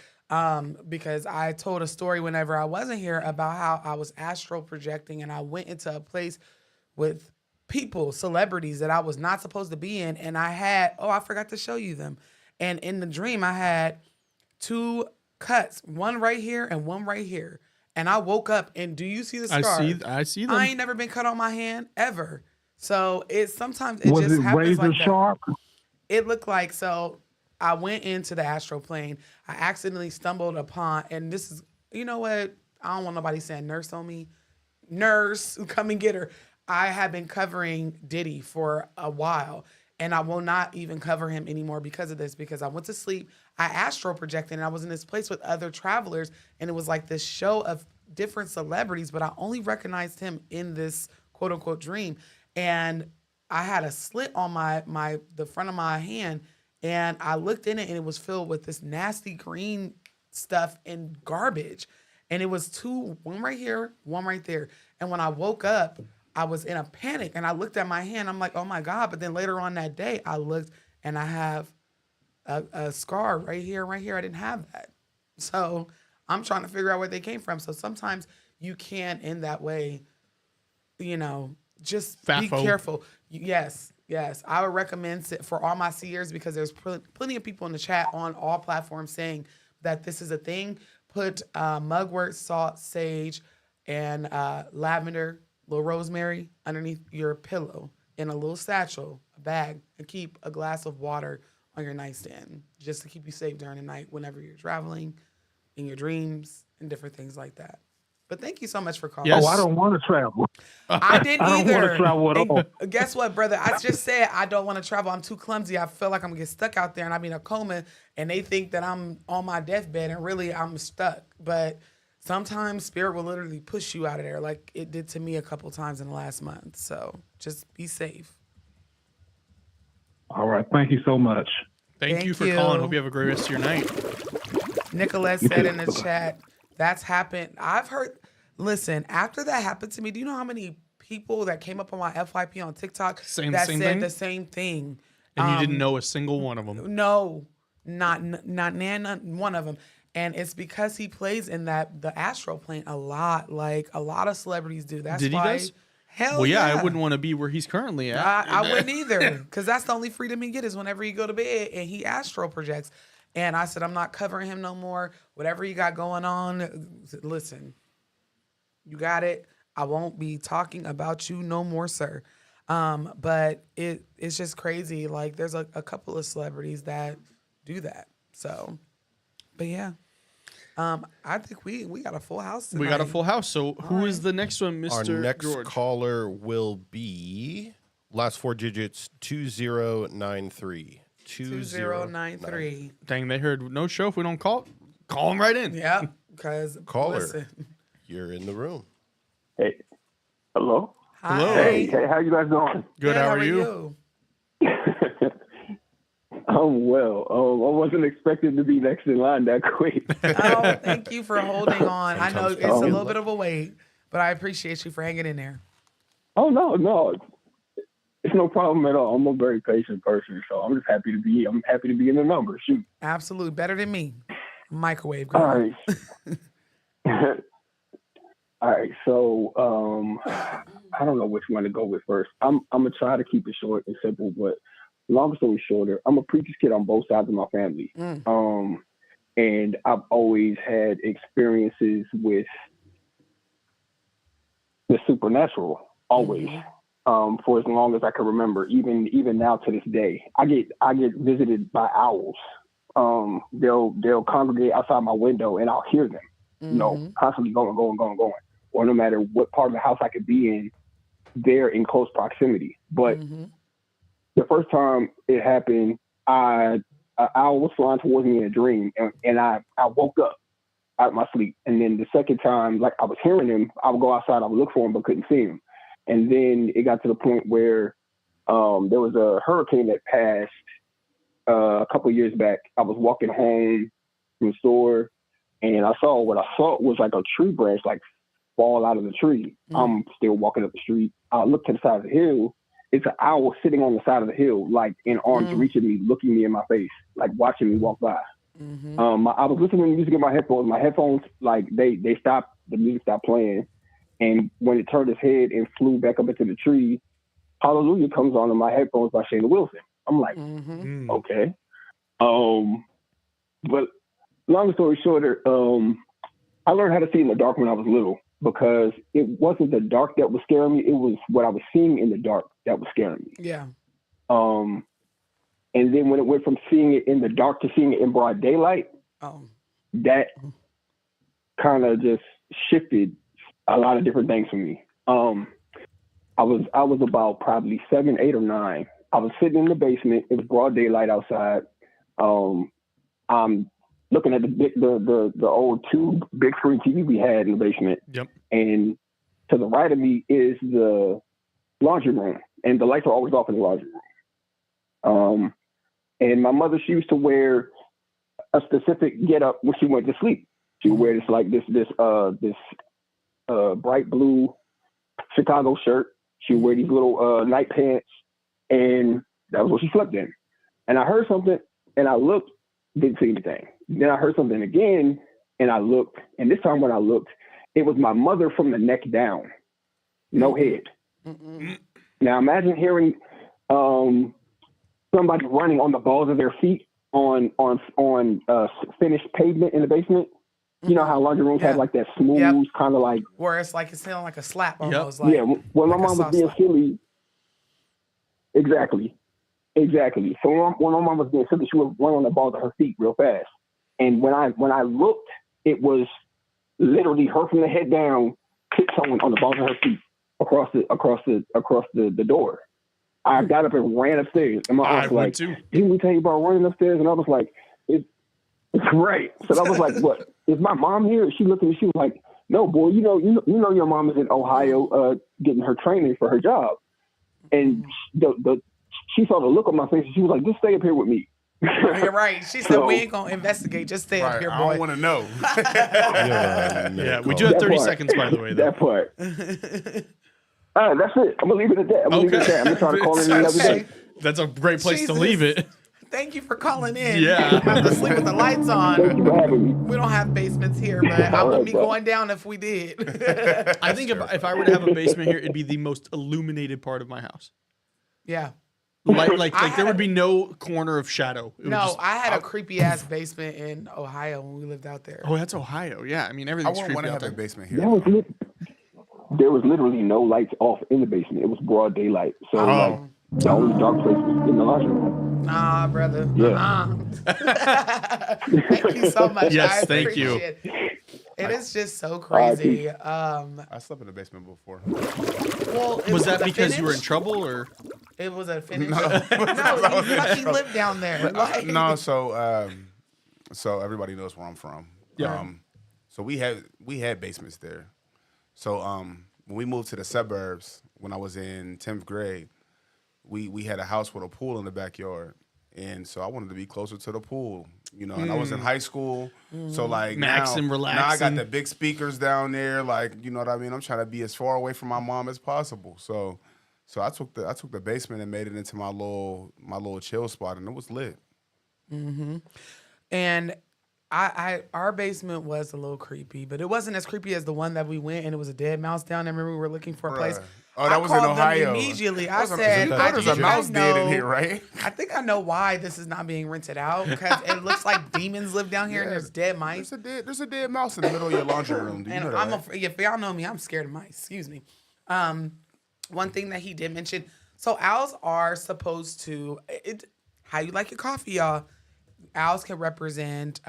Because I told a story whenever I wasn't here about how I was astral projecting and I went into a place with people, celebrities that I was not supposed to be in. And I had, I forgot to show you them. And in the dream, I had 2 cuts, one right here and one right here. And I woke up and do you see the scar? I see them. I ain't never been cut on my hand ever. So sometimes was just it happens razor like that. sharp? It looked like, so I went into the astral plane. I accidentally stumbled upon, and this is, you know what? I don't want nobody saying nurse on me. Nurse, come and get her. I have been covering Diddy for a while, and I will not even cover him anymore because of this, because I went to sleep. I astral projected, and I was in this place with other travelers, and it was like this show of different celebrities, but I only recognized him in this quote-unquote dream. And I had a slit on the front of my hand, and I looked in it, and it was filled with this nasty green stuff and garbage. And it was 2, one right here, one right there. And when I woke up, I was in a panic, and I looked at my hand. I'm like, oh my God. But then later on that day, I looked, and I have a scar right here, right here. I didn't have that. So I'm trying to figure out where they came from. So sometimes you can, in that way, just be careful. Yes. I would recommend it for all my seers, because there's plenty of people in the chat on all platforms saying that this is a thing. Put mugwort, salt, sage, and lavender, little rosemary underneath your pillow in a little satchel, a bag, and keep a glass of water on your nightstand just to keep you safe during the night whenever you're traveling, in your dreams, and different things like that. But thank you so much for calling. Yes. Oh, I don't want to travel. I didn't either. I don't want to travel at all. Guess what, brother? I just said I don't want to travel. I'm too clumsy. I feel like I'm going to get stuck out there and I'm in a coma, and they think that I'm on my deathbed, and really I'm stuck. But sometimes spirit will literally push you out of there, like it did to me a couple times in the last month. So just be safe. All right. Thank you so much. Thank you for calling. Hope you have a great rest of your night. Nicolette said in the chat, that's happened. I've heard, listen, after that happened to me, do you know how many people that came up on my FYP on TikTok said the same thing? And you didn't know a single one of them? No, not one of them. And it's because he plays in the astral plane a lot, like a lot of celebrities do. That's Did he why. does? Hell Well, yeah, yeah. I wouldn't want to be where he's currently at. I wouldn't either, because that's the only freedom he get is whenever he go to bed and he astral projects. And I said, I'm not covering him no more. Whatever you got going on, listen, you got it. I won't be talking about you no more, sir. But it's just crazy. Like there's a couple of celebrities that do that. So, but yeah. I think we got a full house tonight. We got a full house. So who is the next one, Mr. Our next George? caller will be last 4 digits 2093. 2093. Dang, they heard no show. If we don't call them right in. Yeah, because Caller. listen. You're in the room. Hey, hello. Hi. Hello. Hey, how you guys doing? Good. How are you? I'm well. I wasn't expecting to be next in line that quick. Oh, thank you for holding on. I know Sometimes it's a people- little bit of a wait, but I appreciate you for hanging in there. Oh no, it's no problem at all. I'm a very patient person, so I'm just happy to be. I'm happy to be in the number. Shoot. Absolutely. Better than me. Microwave All girl. right. All right. So I don't know which one to go with first. I'm gonna try to keep it short and simple, but long story shorter, I'm a preacher's kid on both sides of my family. And I've always had experiences with the supernatural, always, for as long as I can remember. Even now to this day, I get visited by owls. They'll congregate outside my window, and I'll hear them, you know, constantly going. Or no matter what part of the house I could be in, they're in close proximity. But the first time it happened, an owl was flying towards me in a dream, and I woke up out of my sleep. And then the second time, like I was hearing him, I would go outside, I would look for him, but couldn't see him. And then it got to the point where there was a hurricane that passed a couple of years back. I was walking home from the store, and what I saw was like a tree branch like fall out of the tree. I'm still walking up the street. I look to the side of the hill. It's an owl sitting on the side of the hill, like in arms reaching me, looking me in my face, like watching me walk by. I was listening to music in my headphones. My headphones, like they stopped, the music stopped playing. And when it turned its head and flew back up into the tree, Hallelujah comes on in my headphones by Shayna Wilson. I'm like, okay. But long story shorter, I learned how to see in the dark when I was little, because it wasn't the dark that was scaring me. It was what I was seeing in the dark that was scaring me. Yeah. And then when it went from seeing it in the dark to seeing it in broad daylight, that kind of just shifted a lot of different things for me. I was about probably 7, 8, or 9. I was sitting in the basement. It was broad daylight outside. I'm looking at the old tube big screen TV we had in the basement. Yep. And to the right of me is the laundry room, and the lights are always off in the laundry room. And my mother, she used to wear a specific getup when she went to sleep. She would wear this bright blue Chicago shirt. She would wear these little night pants, and that was what she slept in. And I heard something, and I looked, didn't see anything. Then I heard something again, and I looked, and this time when I looked, it was my mother from the neck down, no head. Now imagine hearing somebody running on the balls of their feet on finished pavement in the basement. You know how laundry rooms have like that smooth kind of like, where it's like it's sounding like a slap almost. Yep. Like, yeah, when my like mom was being slap. silly. Exactly. So when my mom was being silly, she would run on the balls of her feet real fast. And when I looked, it was literally her from the head down, tiptoeing on the balls of her feet across the door. I got up and ran upstairs, and my aunt was like, "Didn't we tell you about running upstairs?" And I was like, "It's right." So I was like, "What? Is my mom here?" She looked at me. She was like, "No, boy. You know your mom is in Ohio getting her training for her job." And she saw the look on my face, and she was like, "Just stay up here with me." You're right. She said, "We ain't gonna investigate. Just stay up here, boy." I don't want to know. Yeah, we do have 30 seconds, by the way. Though. That part. All right, that's it. I'm gonna leave it at that. I'm gonna try to call in the other day. That's a great place to leave it. Thank you for calling in. Yeah. I have to sleep with the lights Thank you on. for having me. We don't have basements here, but I wouldn't be bro. going down if we did. I think if I were to have a basement here, it'd be the most illuminated part of my house. Yeah. Like there would be no corner of shadow. It would No, just- I had a creepy ass basement in Ohio when we lived out there. Oh, that's Ohio. Yeah, I mean I everything's wouldn't want creepy to out have there. a basement That here. was there was literally no lights off in the basement. It was broad daylight. So like the only dark place was in the laundry room. Nah, brother. Yeah. Thank you so much. Yes, I thank you. appreciate it is just so crazy. I slept in the basement before. Well, Was that a because you were in finish. trouble or? It was a finish. No. No, he fucking lived down there. Like, No, so everybody knows where I'm from. Yeah. So we had basements there. So when we moved to the suburbs when I was in 10th grade, we had a house with a pool in the backyard. And so I wanted to be closer to the pool, you know. And I was in high school, so like Max and now I relaxing. got the big speakers down there, like you know what I mean. I'm trying to be as far away from my mom as possible. So I took the basement and made it into my little chill spot, and it was lit. and our basement was a little creepy, but it wasn't as creepy as the one that we went, and it was a dead mouse down there. Remember, we were looking for a place. Bruh. Oh, that I was in called them Ohio. immediately. I There's a- said, you know there's a "Do you mouse guys dead in know- here, right? I think I know why this is not being rented out because it looks like demons live down here and there's dead mice. There's a dead mouse in the middle of your laundry room. Do you And know that? if y'all know me, I'm scared of mice. Excuse me. One thing that he did mention. So owls are supposed to. How you like your coffee, y'all? Owls can represent,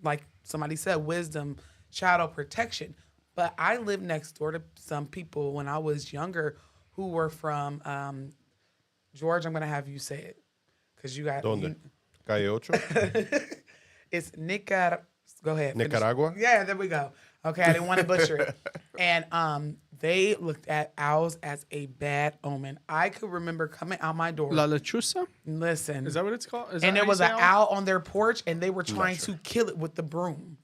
like somebody said, wisdom, shadow protection. But I lived next door to some people when I was younger who were from George. I'm gonna have you say it because you got. Donde? Calle Ocho? It's Nicaragua. Go ahead. finish. Nicaragua? Yeah, there we go. Okay, I didn't want to butcher it. And they looked at owls as a bad omen. I could remember coming out my door. La lechuza? Listen. Is that what it's called? Is And that there how you was say an it? owl on their porch, and they were trying to kill it with the broom.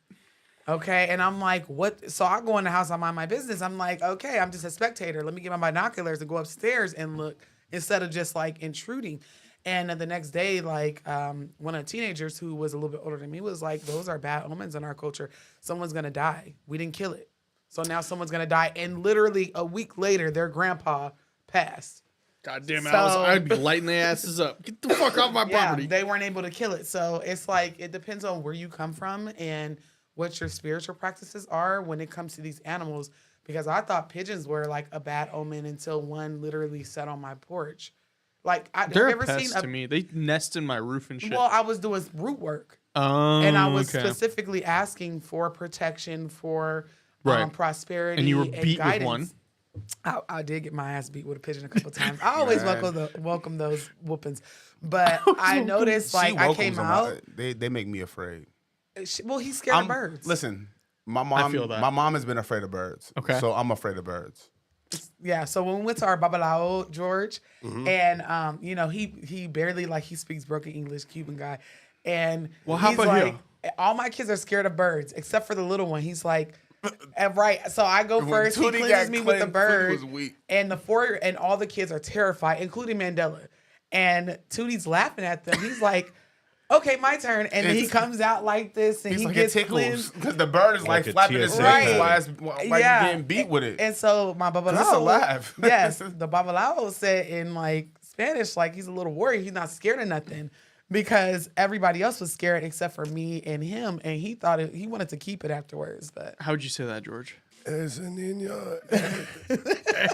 Okay, and I'm like, what? So I go in the house, I mind my business. I'm like, okay, I'm just a spectator. Let me get my binoculars and go upstairs and look instead of just like intruding. And then the next day, like one of the teenagers who was a little bit older than me was like, those are bad omens in our culture. Someone's gonna die. We didn't kill it. So now someone's gonna die. And literally a week later, their grandpa passed. Goddamn So- owls! I'd be lighting their asses up. Get the fuck off my property. They weren't able to kill it. So it's like, it depends on where you come from and what your spiritual practices are when it comes to these animals. Because I thought pigeons were like a bad omen until one literally sat on my porch. Like, They're have you a ever pest seen to me. They nest in my roof and shit. Well, I was doing root work. Oh, And I was okay. specifically asking for protection, for Right. prosperity, And you were beat with guidance. one. I did get my ass beat with a pigeon a couple times. I always Man. welcome those whoopings, but I noticed She like I welcomes came them. out. They make me afraid. Well, he's scared of birds. Listen, my mom. feel that. My mom has been afraid of birds. Okay. So I'm afraid of birds. Yeah. So when we went to our babalao, George, Mm-hmm. and you know, he barely like he speaks broken English, Cuban guy, and Well, how he's about like, you? all my kids are scared of birds except for the little one. He's like. Right, so I go When first. He Tootie cleanses got me with the cleansed, Tootie bird, was weak. and and all the kids are terrified, including Mandela. And Tootie's laughing at them. He's like, "Okay, my turn." And then he It's- comes out like this, and He's he like, gets it tickles cleansed. because the bird is Like like a flapping his TSA wings pattern. while you're getting beat with it. And so my babalao, it's alive. yes, the babalao said in like Spanish, like he's a little warrior. He's not scared of nothing because everybody else was scared except for me and him, and he thought he wanted to keep it afterwards. But How'd you say that, George? Ese niño,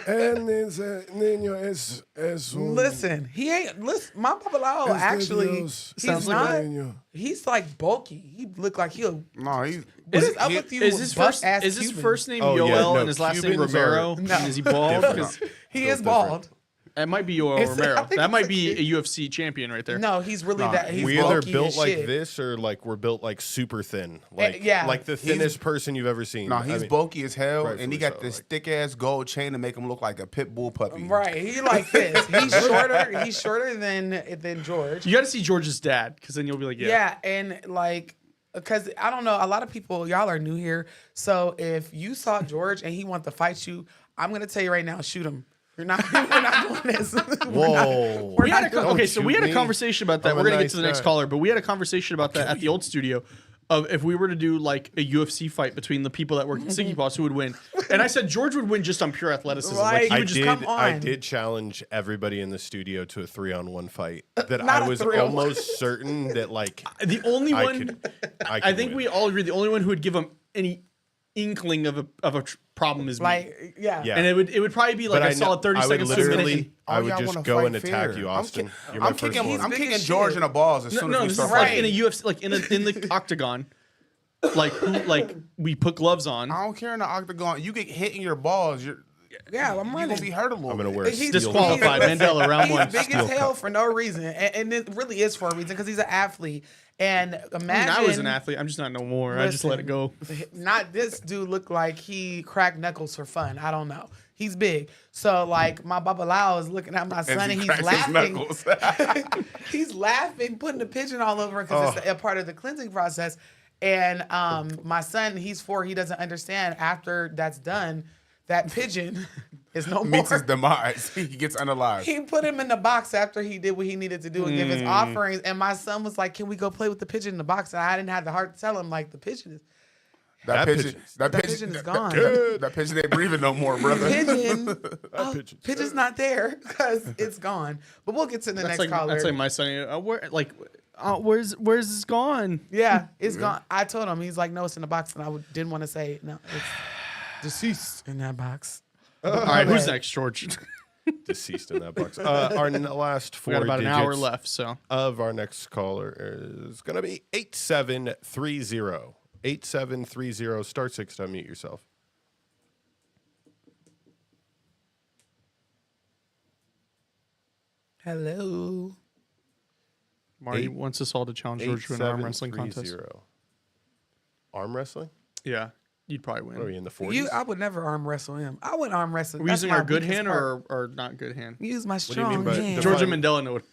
ese niño es un... listen, he ain't listen. My babalao Es de actually, Dios. he's Sounds like not. a niño. He's like bulky. He look like he'll. No, he's What is up with you? Is his first butt-ass is his Cuban? first name Oh, Yoel yeah, no, and his last name Cubans Romero? are- No. And is he bald? Different. 'Cause He is bald. it might be Yoel It's- I Romero. think That it's might like- be a UFC champion right there. No, he's really Nah, that. He's We either bulky built as like shit. this or like we're built like super thin. Like yeah. like the thinnest person you've ever seen. no, I he's mean, bulky as hell, and rightfully he got so, this like- thick ass gold chain to make him look like a pit bull puppy. Right, he like this. He's shorter. He's shorter than George. You got to see George's dad because then you'll be like, yeah. Yeah, and like, because I don't know, a lot of people, y'all are new here. So if you saw George and he want to fight you, I'm gonna tell you right now, shoot him. We're not doing this. Whoa. We had Don't we had a shoot conversation about that. I'm We're a gonna get nice to the next guy. caller, but we had a conversation about that at the old studio. Of if we were to do like a UFC fight between the people that work at Siggy Boss, who would win? And I said George would win just on pure athleticism. Like he Right. would just come on. I did challenge everybody in the studio to a 3-on-1 fight that Not I a was 3-on-1. almost certain that like the only I one. could I think win. we all agree. The only one who would give him any inkling of a problem is me. Like, yeah. Yeah. And it would probably be like But a solid 30 I would seconds to a minute. literally, I All would y'all just wanna go fight and attack fair. you, Austin. You're I'm my first kicking, one. I'm big kicking as George shit. in the balls as soon as No, we this is start like fighting. in a UFC, like in the octagon, like we put gloves on. I don't care in the octagon. You get hit in your balls, you're I'm gonna running. be hurt a little I'm gonna bit. wear a He's steel disqualified. cup. Mandela round He's one. big Steel as hell cup. for no reason, and it really is for a reason because he's an athlete. And imagine I mean, I was an athlete. I'm just not no more. I just let it go. Not this dude looked like he cracked knuckles for fun. I don't know. He's big. So like my Babalao is looking at my son As he and he's cracks his laughing. knuckles. He's laughing, putting the pigeon all over because it's a part of the cleansing process. And my son, he's 4, he doesn't understand. After that's done, that pigeon is no more. Meets his demise. He gets unalive. He put him in the box after he did what he needed to do and give his offerings. And my son was like, "Can we go play with the pigeon in the box?" And I didn't have the heart to tell him like the pigeon is That pigeon is gone. That pigeon ain't breathing no more, brother. pigeon's not there because it's gone. But we'll get to the next caller. That's like my son. Where's this gone? Yeah, it's gone. I told him. He's like, "No, it's in the box," and I didn't want to say no. It's deceased in that box. All right, who's next, George? Deceased in that box. Our last We 4 got about an digits hour left, so of our next caller is going to be 8730. 8730. Star 6 to unmute yourself. Hello. Marty wants us all to challenge George to an arm wrestling contest. 8730. Arm wrestling? Yeah, you'd probably What are we win. in the 40s? I would never arm wrestle him. I would arm wrestle. Are we That's using my our good weakest hand part. or not good hand? Use my do you mean strong by hand. Georgia Define- Mandela know what.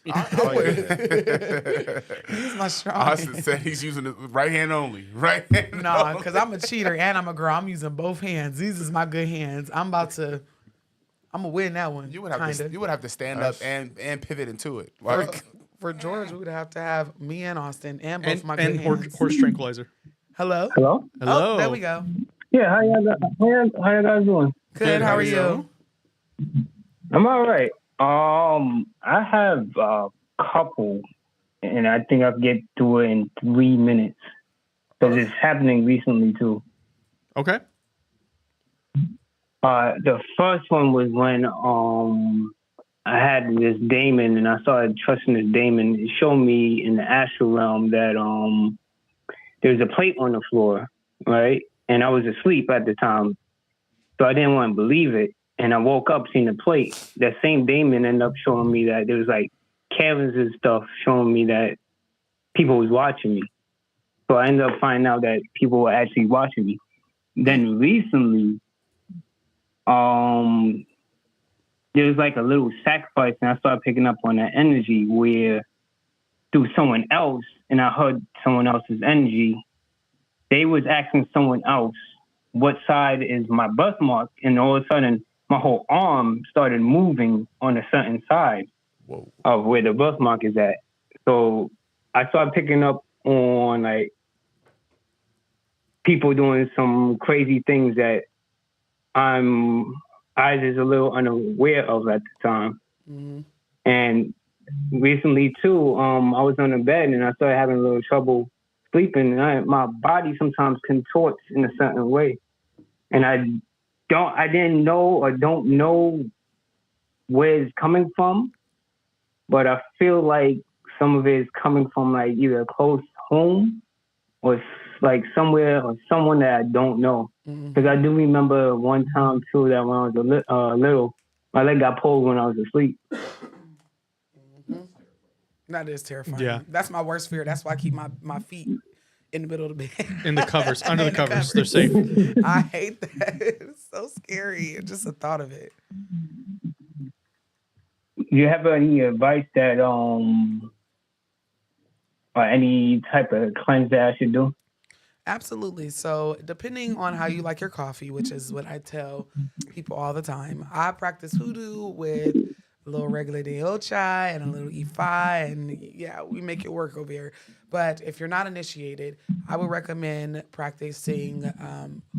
Use my strong Austin hand. said he's using the right hand only. Right hand. Nah, only. because I'm a cheater and I'm a girl. I'm using both hands. These is my good hands. I'm gonna win that one. You would have to stand up and pivot into it. Like For George, we would have to have me and Austin and both my good And hands. horse tranquilizer. Hello? Hello? Hello. Oh, there we go. Yeah, how y'all guys doing? Good. How are you? I'm all right. I have a couple, and I think I'll get through it in 3 minutes because it's happening recently too. Okay. The first one was when I had this daemon, and I started trusting this daemon. It showed me in the astral realm that there's a plate on the floor, right? And I was asleep at the time, so I didn't want to believe it. And I woke up seeing the plate. That same daemon ended up showing me that there was like cabins and stuff showing me that people was watching me. So I ended up finding out that people were actually watching me. Then recently, there was like a little sacrifice, and I started picking up on that energy where through someone else, and I heard someone else's energy, they was asking someone else, what side is my birthmark? And all of a sudden, my whole arm started moving on a certain side of where the birthmark is at. So I started picking up on like people doing some crazy things that I was a little unaware of at the time. Mm-hmm. And recently too, I was on the bed and I started having a little trouble sleeping, and my body sometimes contorts in a certain way, and I didn't know or don't know where it's coming from, but I feel like some of it is coming from like either close home or like somewhere or someone that I don't know. Because I do remember one time too that when I was little, my leg got pulled when I was asleep. That is terrifying. Yeah. That's my worst fear. That's why I keep my feet in the middle of the bed. In the covers, under the In covers. They're safe. I hate that. It's so scary. Just the thought of it. Do you have any advice that or any type of cleanse that I should do? Absolutely. So, depending on how you like your coffee, which is what I tell people all the time, I practice hoodoo with a little regular de chai and a little E5, and yeah, we make it work over here. But if you're not initiated, I would recommend practicing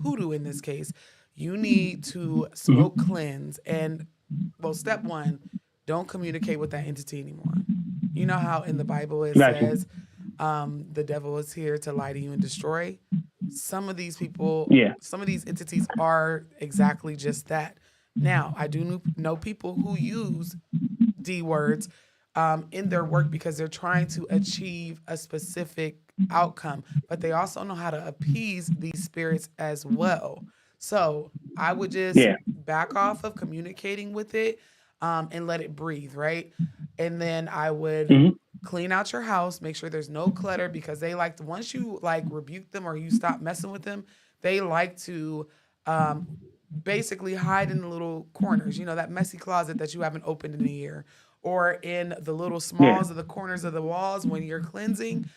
hoodoo in this case. You need to smoke cleanse, and well, step one, don't communicate with that entity anymore. You know how in the Bible it Gotcha. says the devil is here to lie to you and destroy? Some of these people, Yeah. some of these entities are exactly just that. Now, I do know people who use D words in their work because they're trying to achieve a specific outcome, but they also know how to appease these spirits as well. So I would just Yeah. back off of communicating with it and let it breathe, right? And then I would clean out your house, make sure there's no clutter because they like to, once you like rebuke them or you stop messing with them, they like to basically hide in the little corners, you know, that messy closet that you haven't opened in a year, or in the little smalls of the corners of the walls when you're cleansing.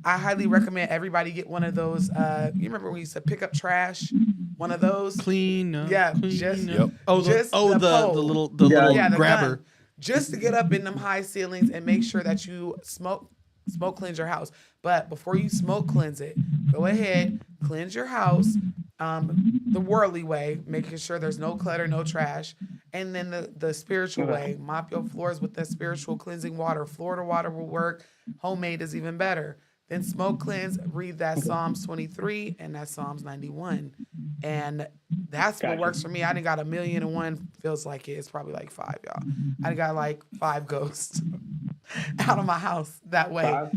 I highly recommend everybody get one of those. You remember when we used to pick up trash? One of those. Clean up. Yeah, Clean just- up. Oh, just the pole. little Yeah, the grabber. gun. Just to get up in them high ceilings and make sure that you smoke cleanse your house. But before you smoke cleanse it, go ahead, cleanse your house the worldly way, making sure there's no clutter, no trash. And then the spiritual way, mop your floors with the spiritual cleansing water. Florida water will work. Homemade is even better. Then smoke cleanse, read that Psalms 23 and that Psalms 91. And that's what works for me. I done got 1,000,001, feels like it. It's probably like 5, y'all. I done got like 5 ghosts out of my house that way.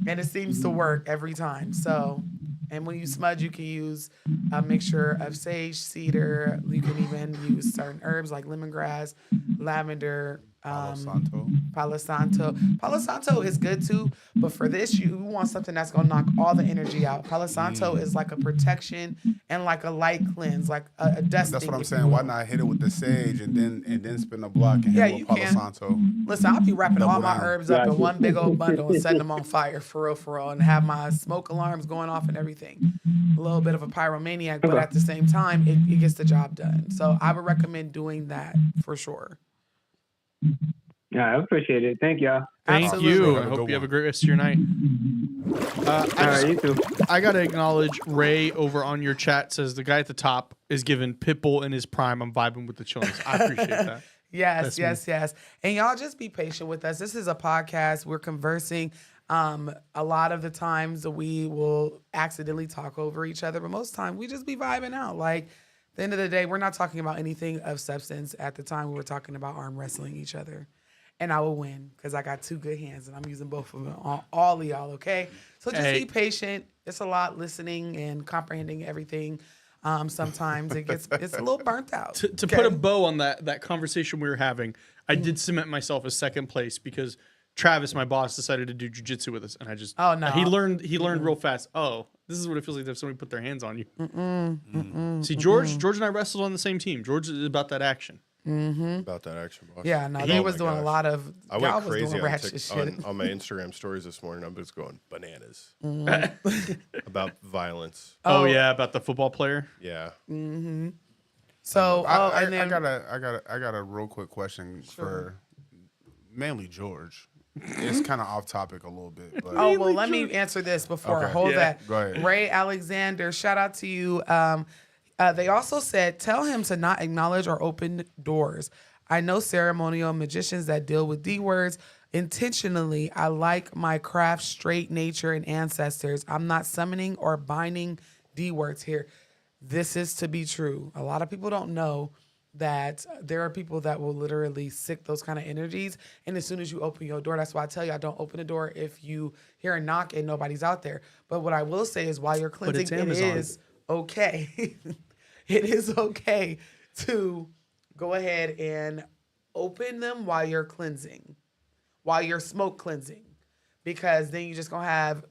And it seems to work every time. So, and when you smudge, you can use a mixture of sage, cedar. You can even use certain herbs like lemongrass, lavender, Palo Santo. Palo Santo. Palo Santo is good too, but for this, you want something that's gonna knock all the energy out. Palo Santo is like a protection and like a light cleanse, like a dusting. That's what I'm if saying. you Why will. not hit it with the sage and then spin the block and Yeah, hit it you with Palo can. Santo? Listen, I'll be wrapping all Double my down. herbs up in Gotcha. one big old bundle and setting them on fire for real, and have my smoke alarms going off and everything. A little bit of a pyromaniac, but at the same time, it gets the job done. So I would recommend doing that for sure. Yeah, I appreciate it. Thank y'all. Thank Absolutely. you. Have I a hope good you have a one. great rest of your night. All right, you too. I gotta acknowledge Ray over on your chat says the guy at the top is giving Pitbull in his prime. I'm vibing with the chillings. I appreciate that. Yes, That's yes. And y'all just be patient with us. This is a podcast. We're conversing. A lot of the times we will accidentally talk over each other, but most of the time we just be vibing out. Like, at the end of the day, we're not talking about anything of substance. At the time, we were talking about arm wrestling each other. And I will win because I got 2 good hands and I'm using both of them on all of y'all, okay? So just Hey. be patient. It's a lot listening and comprehending everything. Sometimes it's a little burnt out. To okay? put a bow on that conversation we were having, I did cement myself as second place because Travis, my boss, decided to do jujitsu with us, and I just Oh, no. he learned real fast. Oh, this is what it feels like to have somebody put their hands on you. See, George and I wrestled on the same team. George is about that action. About that action, boss. Yeah, no, Oh they my was doing a gosh. lot of. I y'all went was crazy doing on, ratchet shit. on my Instagram stories this morning. I'm just going bananas about violence. Oh yeah, about the football player. Yeah. So, I and then got a real quick question for mainly George. It's kind of off topic a little bit, but oh well, let me answer this before. Okay. Hold Yeah. that. Go ahead. Ray Alexander, shout out to you. They also said, tell him to not acknowledge or open doors. I know ceremonial magicians that deal with D words intentionally. I like my craft, straight nature, and ancestors. I'm not summoning or binding D words here. This is to be true. A lot of people don't know that there are people that will literally sick those kind of energies. And as soon as you open your door, that's why I tell you, don't open the door if you hear a knock and nobody's out there. But what I will say is while you're it's cleansing, it Amazon. is okay. It is okay to go ahead and open them while you're cleansing, while you're smoke cleansing, because then you're just going to have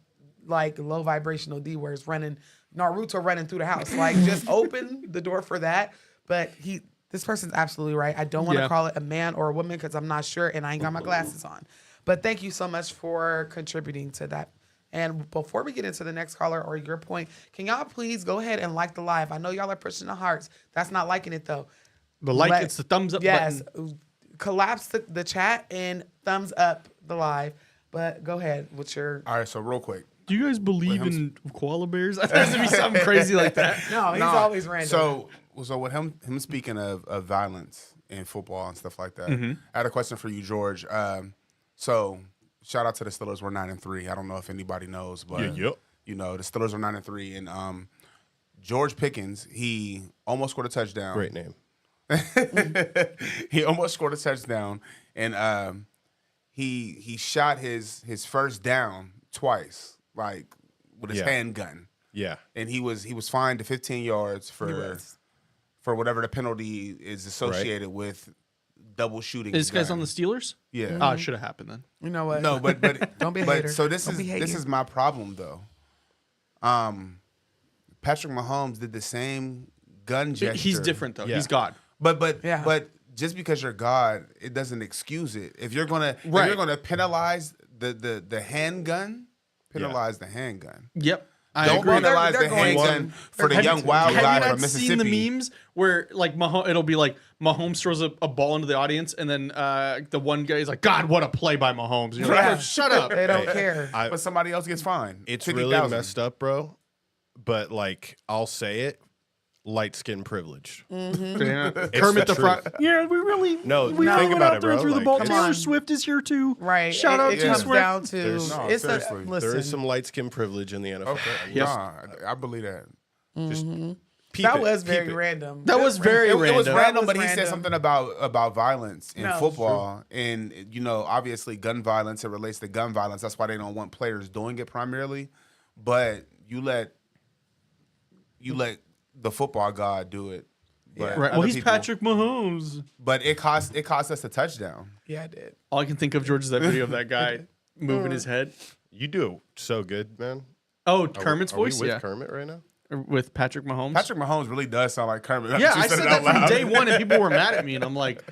like low vibrational D words running, Naruto running through the house. Like just open the door for that. But this person's absolutely right. I don't want to call it a man or a woman because I'm not sure and I ain't got my glasses on. But thank you so much for contributing to that. And before we get into the next caller or your point, can y'all please go ahead and like the live? I know y'all are pushing the hearts. That's not liking it though. It's the thumbs up yes, button. Collapse the chat and thumbs up the live. But go ahead with your. All right, so real quick. Do you guys believe in koala bears? That has to be something crazy like that. No, he's always random. So with him speaking of violence in football and stuff like that, I had a question for you, George. So shout out to the Steelers. We're 9-3. I don't know if anybody knows, but you know the Steelers are 9-3, and George Pickens, he almost scored a touchdown. Great name. He almost scored a touchdown, and he shot his first down twice, like with his handgun. Yeah, and he was fined to 15 yards for whatever the penalty is associated with double shooting. This guy's on the Steelers? Yeah. Oh, it should have happened then. You know what? No, but don't be a hater. So this is my problem though. Patrick Mahomes did the same gun gesture. He's different though. Yeah. He's God. But just because you're God, it doesn't excuse it. If you're gonna penalize the handgun, penalize the handgun. Yep. Don't penalize the handgun for the young wild guy from Mississippi. Have you not seen the memes where like it'll be like Mahomes throws a ball into the audience and then the one guy is like, God, what a play by Mahomes. And you're like, oh, shut up. They don't care. But somebody else gets fined. It's 50,000. really messed up, bro. But like, I'll say it. Light skin privilege. Kermit the Frog. Yeah, we really. No, we think went about out it, there and bro. threw the ball. Like, Taylor Swift is here too. Right. Shout out it to comes Swift. down to seriously. listen. There is some light skin privilege in the NFL. Okay. Yes. Nah, I believe that. Just That was very random. That was very It random. was random, That was but he said random. something about violence in No, football, and you know, obviously, gun violence. It relates to gun violence. That's why they don't want players doing it primarily. But you let the football god do it. But Right. Well, other he's people- Patrick Mahomes. But it cost us a touchdown. Yeah, I did. All I can think of, George, is that video of that guy moving his head. You do so good, man. Oh, Kermit's Are we voice? with Yeah. Kermit right now? With Patrick Mahomes. Patrick Mahomes really does sound like Kermit. Yeah, You I said it that out from loud. day one, and people were mad at me, and I'm like,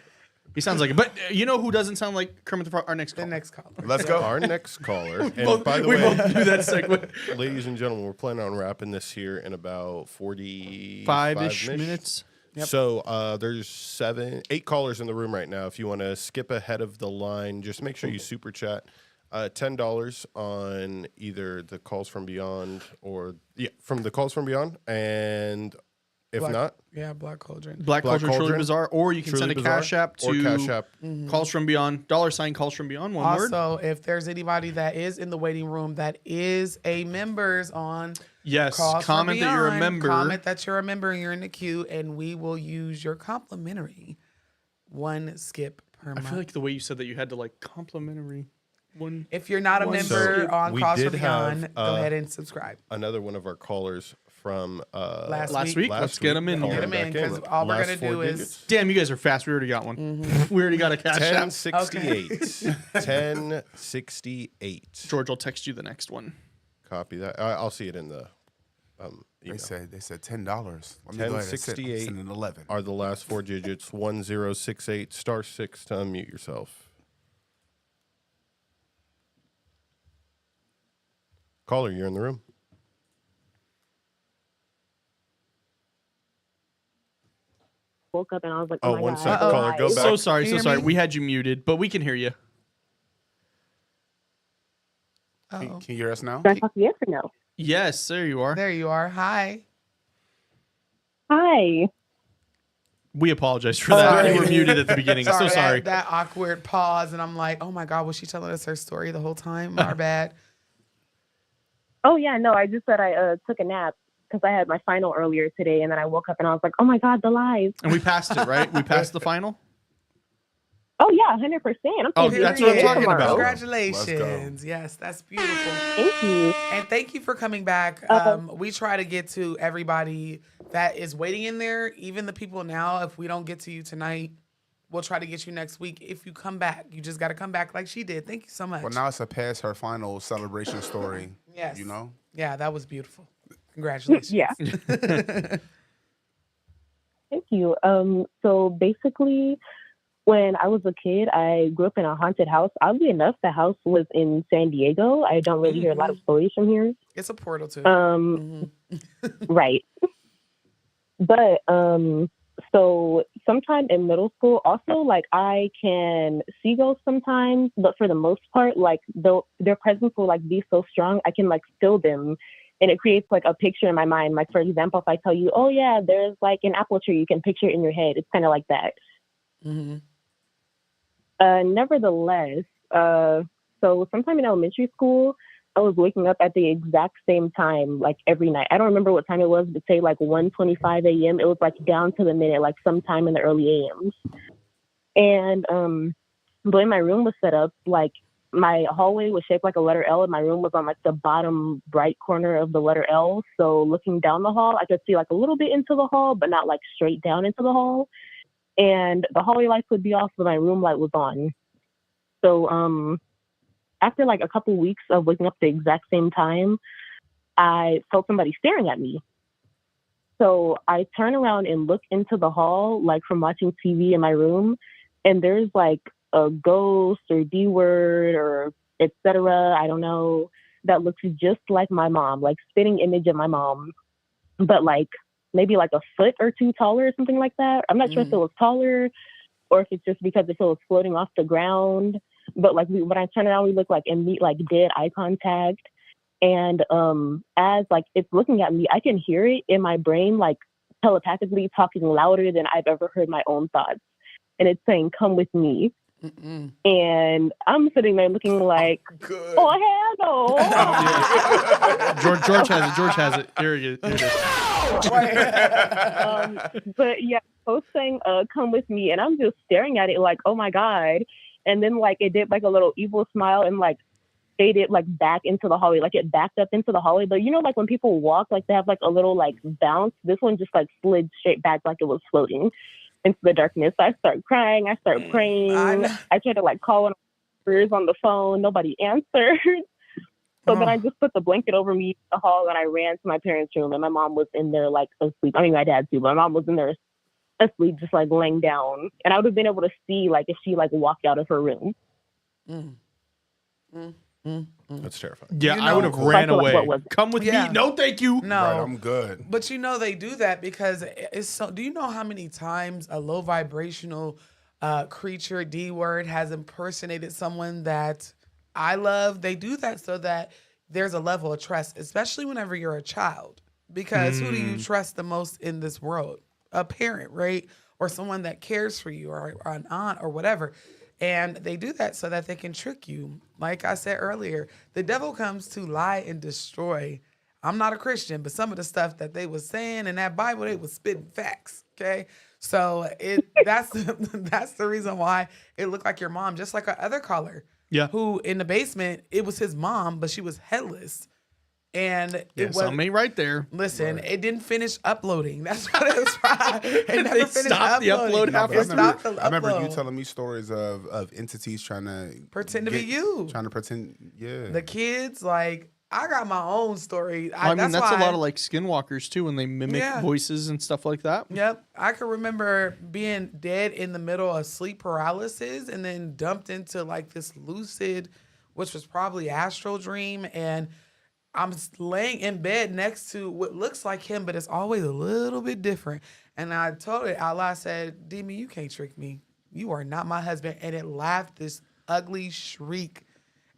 he sounds like it. But you know who doesn't sound like Kermit the Frog? Our next The caller. next caller. Let's go. Our next caller. And by the we way, both do that segment. ladies and gentlemen, we're planning on wrapping this here in about 45-ish Five-ish minutes. Yep. So there's 8 callers in the room right now. If you want to skip ahead of the line, just make sure you super chat. $10 on either the Calls from Beyond or from the Calls from Beyond, and if not, Black Cauldron. Black Cauldron, Truly Cauldron, Bizarre, or you can Truly send a Bizarre, cash app or to Cash App. Calls from Beyond, $ Calls from Beyond, one word. Also, if there's anybody that is in the waiting room that is a members on Yes, Calls from comment that you're a Beyond, member. Comment that you're a member and you're in the queue, and we will use your complimentary one skip per I month. feel like the way you said that you had to like complimentary one. If you're not a One member skip. on We Calls from did Beyond, have, go ahead and subscribe. Another one of our callers from Last week. Let's get them in calling here. Get 'em in, back 'cause all we're Last gonna 4 do is- digits. Damn, you guys are fast. We already got one. We already got a cash app. 1068. 1068. George, I'll text you the next one. Copy that. I'll see it in the email. They said $10. Let me go ahead and sit. 1068 Send an 11. are the last 4 digits. 1068 *6 to unmute yourself. Caller, you're in the room. Woke up and I was like, Oh, oh my one God. second, caller, go back. So sorry, Can so you hear sorry. me? We had you muted, but we can hear you. Can you hear us now? Did I talk to you? Yes or no? Yes, there you are. There you are. Hi. Hi. We apologize for that. Sorry. You were muted at the beginning. So sorry. That awkward pause, and I'm like, oh my God, was she telling us her story the whole time? Our bad. Oh, yeah, no, I just said I took a nap because I had my final earlier today, and then I woke up and I was like, oh my God, the lies. And we passed it, right? We passed the final? Oh, yeah, 100%. I'm Oh, taking that's what I'm it talking tomorrow. about. Congratulations. Yes, that's beautiful. Thank you. And thank you for coming back. We try to get to everybody that is waiting in there, even the people now. If we don't get to you tonight, we'll try to get you next week. If you come back, you just got to come back like she did. Thank you so much. Well, now it's a past her final celebration story. Yes. You know? Yeah, that was beautiful. Congratulations. Yeah. Thank you. So basically, When I was a kid, I grew up in a haunted house. Oddly enough, the house was in San Diego. I don't really hear a lot of stories from here. It's a portal too. Right. But so sometime in middle school, also like I can see ghosts sometimes, but for the most part, like their presence will like be so strong, I can like feel them, and it creates like a picture in my mind. Like for example, if I tell you, oh yeah, there's like an apple tree, you can picture it in your head. It's kind of like that. Nevertheless, so sometime in elementary school, I was waking up at the exact same time, like every night. I don't remember what time it was, but say like 1:25 a.m. It was like down to the minute, like sometime in the early a.m.s. And the way my room was set up, like my hallway was shaped like a letter L, and my room was on like the bottom right corner of the letter L. So looking down the hall, I could see like a little bit into the hall, but not like straight down into the hall. And the hallway lights would be off, but my room light was on. So after like a couple weeks of waking up at the exact same time, I felt somebody staring at me. So I turn around and look into the hall, like from watching TV in my room, and there's like a ghost or D word or etc. I don't know, that looks just like my mom, like spitting image of my mom, but like maybe like a foot or two taller or something like that. I'm not sure if it was taller or if it's just because if it was floating off the ground. But like when I turn around, we look like and meet like dead eye contact. And as like it's looking at me, I can hear it in my brain, like telepathically talking louder than I've ever heard my own thoughts. And it's saying, "Come with me." And I'm sitting there looking like, oh, hell no. George has it. George has it. Here it is. But yeah, both saying, "Come with me," and I'm just staring at it like, oh my God. And then like it did like a little evil smile and like faded like back into the hallway, like it backed up into the hallway. But you know, like when people walk, like they have like a little like bounce. This one just like slid straight back like it was floating into the darkness. So I start crying. I start praying. I tried to like call on the phone. Nobody answered. So then I just put the blanket over me in the hall and I ran to my parents' room, and my mom was in there like asleep. I mean, my dad too, but my mom was in there asleep, just like laying down. And I would have been able to see like if she like walked out of her room. That's terrifying. Yeah, I would have ran away. Come with me. No, thank you. No, Right, I'm good. But you know they do that because it's so. Do you know how many times a low vibrational creature, D word, has impersonated someone that I love? They do that so that there's a level of trust, especially whenever you're a child. Because who do you trust the most in this world? A parent, right? Or someone that cares for you, or an aunt or whatever. And they do that so that they can trick you. Like I said earlier, the devil comes to lie and destroy. I'm not a Christian, but some of the stuff that they was saying in that Bible, they was spitting facts, okay? So that's the reason why it looked like your mom, just like our other caller. Yeah. Who in the basement, it was his mom, but she was headless. And it was something right there. Listen, it didn't finish uploading. That's what it was from. It never They finished stopped the upload halfway It stopped the I remember you upload. telling me stories of entities trying to Pretend to be you. Trying to pretend, yeah. The kids, like, I got my own story. I mean, that's a why lot of like skinwalkers too, when they mimic voices and stuff like that. Yep. I can remember being dead in the middle of sleep paralysis and then dumped into like this lucid, which was probably astral dream. And I'm laying in bed next to what looks like him, but it's always a little bit different. And I told it out loud, I said, Demi, you can't trick me. You are not my husband. And it laughed this ugly shriek.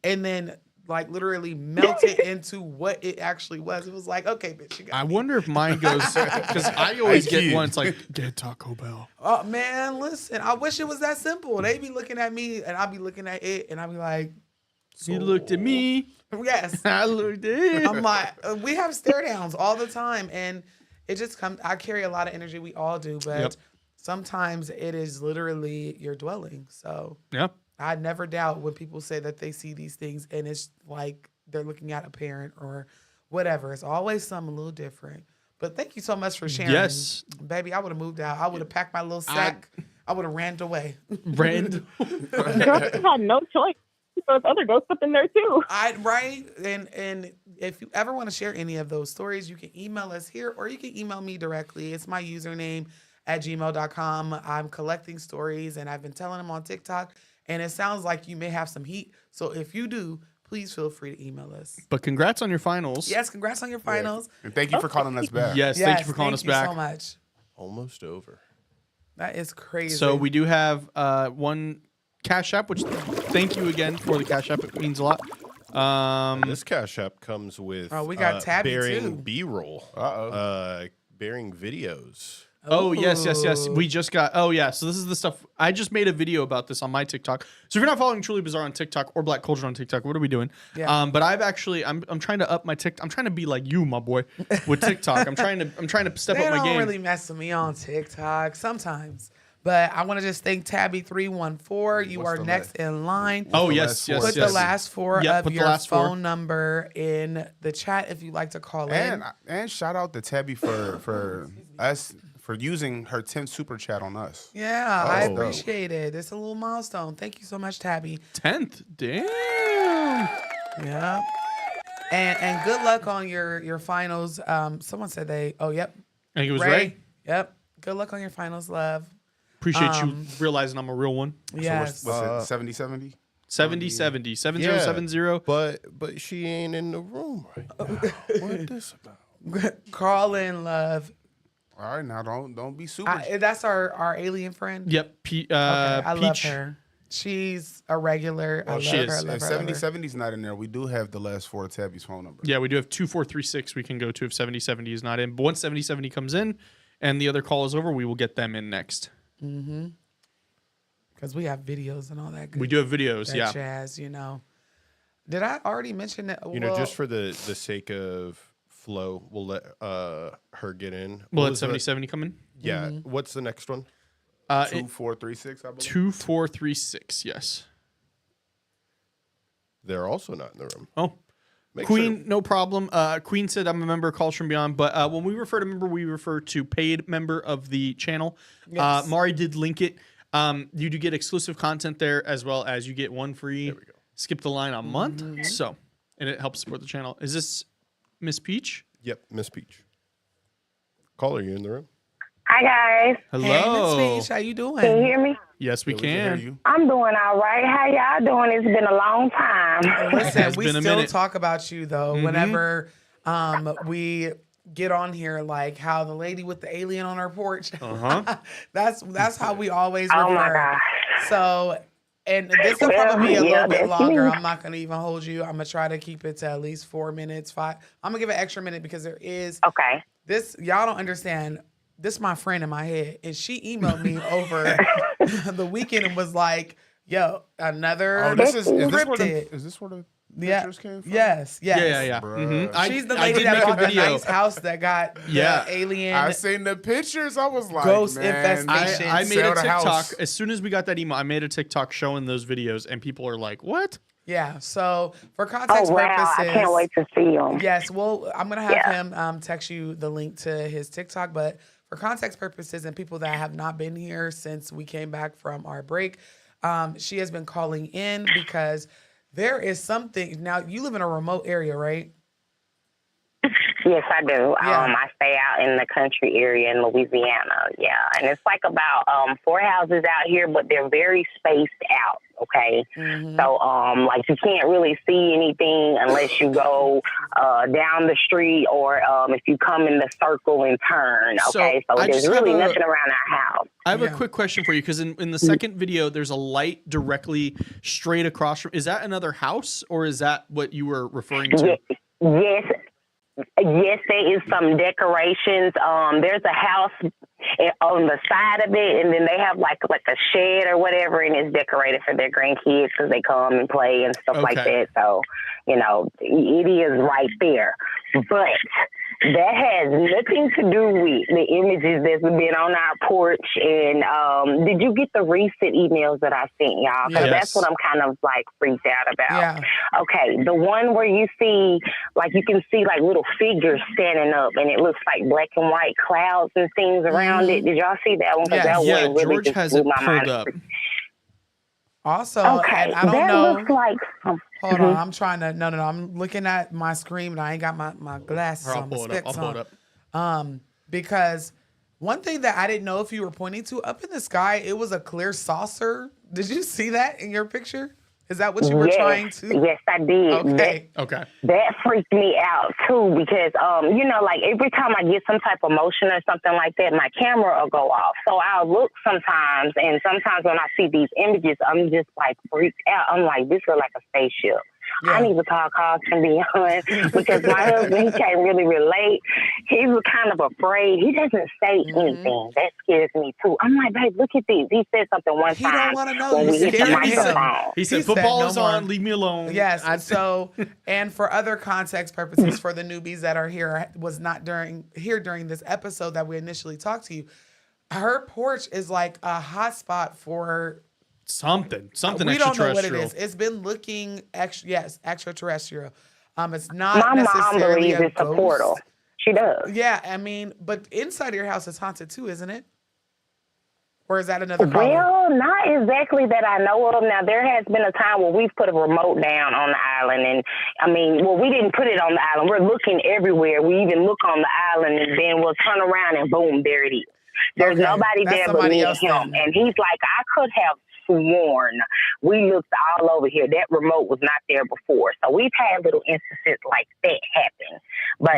And then like literally melted into what it actually was. It was like, okay, bitch, you got I me. wonder if mine goes, because I always get one. It's like, get Taco Bell. Oh man, listen, I wish it was that simple. They be looking at me and I'll be looking at it and I'll be like, He looked at me. Yes. I looked at him. I'm like, we have stare downs all the time, and it just comes. I carry a lot of energy. We all do, but sometimes it is literally your dwelling. So I never doubt when people say that they see these things, and it's like they're looking at a parent or whatever. It's always something a little different. But thank you so much for sharing. Yes, baby, I would have moved out. I would have packed my little sack. I would have ran away. Girl, you had no choice. Those other ghosts up in there too. Right. And if you ever want to share any of those stories, you can email us here or you can email me directly. It's my username gmail.com. I'm collecting stories, and I've been telling them on TikTok, and it sounds like you may have some heat. So if you do, please feel free to email us. But congrats on your finals. Yes, congrats on your finals. And thank you for calling us back. Yes, thank you for calling us back. Thank you so much. Almost over. That is crazy. So we do have one Cash App, which thank you again for the Cash App. It means a lot. This Cash App comes with we got Tabby bearing too. B-roll, bearing videos. Oh, yes. We just got. Oh, yeah. So this is the stuff. I just made a video about this on my TikTok. So if you're not following Truly Bizarre on TikTok or Black Culture on TikTok, what are we doing? Yeah. But I've actually, I'm trying to up my TikTok. I'm trying to be like you, my boy, with TikTok. I'm trying to step They up my don't game. really mess with me on TikTok sometimes. But I want to just thank Tabby314. You are next in line. Oh, yes. Put the last four Yep, of put the your last four. phone number in the chat if you'd like to call in. And shout out to Tabby for us for using her 10th super chat on us. Yeah, I appreciate it. It's a little milestone. Thank you so much, Tabby. 10th. Damn. Yeah. And good luck on your finals. Someone said yep. I think it was Ray. Yep. Good luck on your finals, love. Appreciate you realizing I'm a real one. Yes. So what's it, 70-70? 70-70. 7070. But she ain't in the room right now. What this about? Call in, love. All right, now don't be super. That's our alien friend. Yep. I love Peach. her. She's a regular. I love she her. is. I love If her. I love her. 70-70's not in there, we do have the last four of Tabby's phone number. Yeah, we do have 2436 we can go to if 7070 is not in. But once 7070 comes in and the other call is over, we will get them in next. Mm-hmm. Because we have videos and all that good. We do have videos, that yeah. jazz, Did I already mention that? Just for the sake of flow, we'll let her get in. We'll let 7070 come in? Yeah. What's the next one? 2436, I believe. 2436, yes. They're also not in the room. Oh. Queen, no problem. Queen said, I'm a member of Calls From Beyond, but when we refer to member, we refer to paid member of the channel. Yes. Mari did link it. You do get exclusive content there, as well as you get one free Skip the Line a month. So, and it helps support the channel. Is this Miss Peach? Yep, Miss Peach. Caller, you in the room? Hi, guys. Hello. Hey, Miss Peach, how you doing? Can you hear me? Yes, we We can. hear you. I'm doing all right. How y'all doing? It's been a long time. Listen, It's we been a still minute. talk about you though. Whenever we get on here, like how the lady with the alien on her porch. That's how we always refer. Oh, my gosh. So, and this will probably be a little bit that's longer. me. I'm not gonna even hold you. I'm gonna try to keep it to at least 4 minutes. 5. I'm gonna give an extra minute because there is Okay. this. Y'all don't understand. This is my friend in my head, and she emailed me over the weekend and was like, "Yo, another Oh, is this where cryptid." the Yeah. pictures came from? Yes. Yeah. Bruh. Mhm. She's the I lady did that make a bought the video. nice house that got Yeah. the alien. I seen the pictures. I was like, Ghost man, infestation. I made sell a the TikTok. house. As soon as we got that email, I made a TikTok showing those videos, and people are like, what? Yeah. So for context Oh, wow. purposes, I can't wait to see them. yes. Well, I'm gonna have him text you the link to his TikTok, but for context purposes and people that have not been here since we came back from our break, she has been calling in because there is something. Now you live in a remote area, right? Yes, I do. Yeah. I stay out in the country area in Louisiana. Yeah. And it's like about 4 houses out here, but they're very spaced out. Okay. Mm-hmm. So, like you can't really see anything unless you go down the street or if you come in the circle and turn. Okay. So I there's just really have a- nothing around our house. I have Yeah. a quick question for you because in the second video, there's a light directly straight across from. Is that another house or is that what you were referring to? Yes. Yes, there is some decorations. There's a house on the side of it, and then they have like a shed or whatever, and it's decorated for their grandkids because they come and play and stuff like Okay. that. So, it is right there. But that has nothing to do with the images that's been on our porch. And did you get the recent emails that I sent y'all? Because Yes. that's what I'm kind of like freaked out about. Yeah. Okay, the one where you see, like, you can see like little figures standing up, and it looks like black and white clouds and things around it. Did y'all see that one? Because Yes. that Yeah, one really George just has blew it my pulled mind. up. Also, Okay, and I don't that know. looks like Hold on, I'm trying to. No. I'm looking at my screen, and I ain't got my glasses I'll on, my pull it up. specs I'll pull it on. up. Because One thing that I didn't know if you were pointing to, up in the sky, it was a clear saucer. Did you see that in your picture? Is that what you were trying to? Yes, I did. Okay. That freaked me out too because, like every time I get some type of motion or something like that, my camera will go off. So I'll look sometimes, and sometimes when I see these images, I'm just like freaked out. I'm like, this looks like a spaceship. Yeah. I need to call Calls from Beyond because my husband, he can't really relate. He was kind of afraid. He doesn't say anything. That scares me too. I'm like, babe, look at these. He said something one He time. don't want to know. When we hit the Scared him. microphone. He said, football is on, leave me alone. Yes. So, and for other context purposes, for the newbies that are here, was not during this episode that we initially talked to you, her porch is like a hotspot for something we don't know what it extraterrestrial. is. It's been looking extraterrestrial. It's not My mom necessarily believes it's a ghost. portal. She does. Yeah, I mean, but inside of your house is haunted too, isn't it? Or is that another problem? Well, not exactly that I know of. Now, there has been a time where we've put a remote down on the island. And, we didn't put it on the island. We're looking everywhere. We even look on the island, and then we'll turn around, and boom, there it is. There's nobody there but me and him. And he's like, I could have sworn we looked all over here. That remote was not there before. So we've had little instances like that happen. But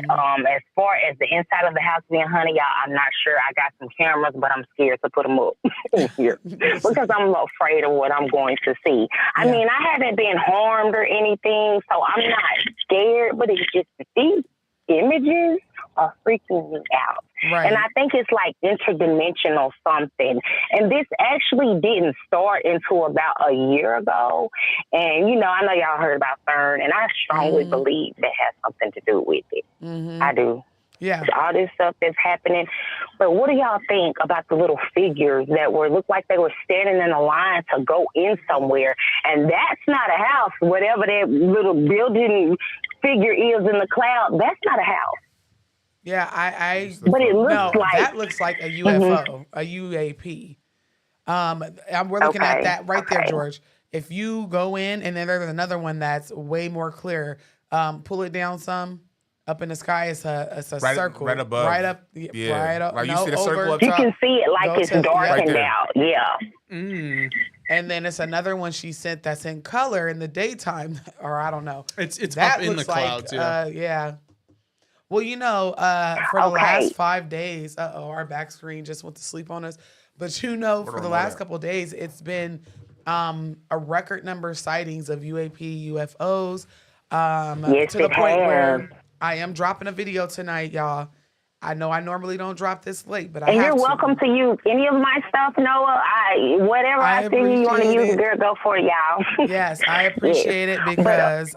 as far as the inside of the house being haunted, y'all, I'm not sure. I got some cameras, but I'm scared to put them up in here because I'm afraid of what I'm going to see. I mean, I haven't been harmed or anything, so I'm not scared, but it's just these images are freaking me out. Right. And I think it's like interdimensional something. And this actually didn't start until about a year ago. And, I know y'all heard about CERN, and I strongly believe that has something to do with it. I do. Yeah. All this stuff that's happening. But what do y'all think about the little figures that looked like they were standing in a line to go in somewhere? And that's not a house. Whatever that little building figure is in the cloud, that's not a house. Yeah, but it looks like that looks like a UFO, a UAP. We're looking at that right there, George. If you go in, and then there's another one that's way more clear. Pull it down some. Up in the sky, it's a circle. Right above. Right up. Yeah. Right up. Like no, you see the circle over. up you top? can see it like it's darkened out. Yeah. And then it's another one she sent that's in color in the daytime, or I don't know. It's that up in the clouds. Yeah. Well, for the last 5 days, our back screen just went to sleep on us. But for the last couple of days, it's been a record number of sightings of UAP, UFOs. Yes, to the point where I am dropping a video tonight, y'all. I know I normally don't drop this late, but you're welcome to use any of my stuff, Noah. Whatever I see you want to use, girl, go for it, y'all. Yes, I appreciate it because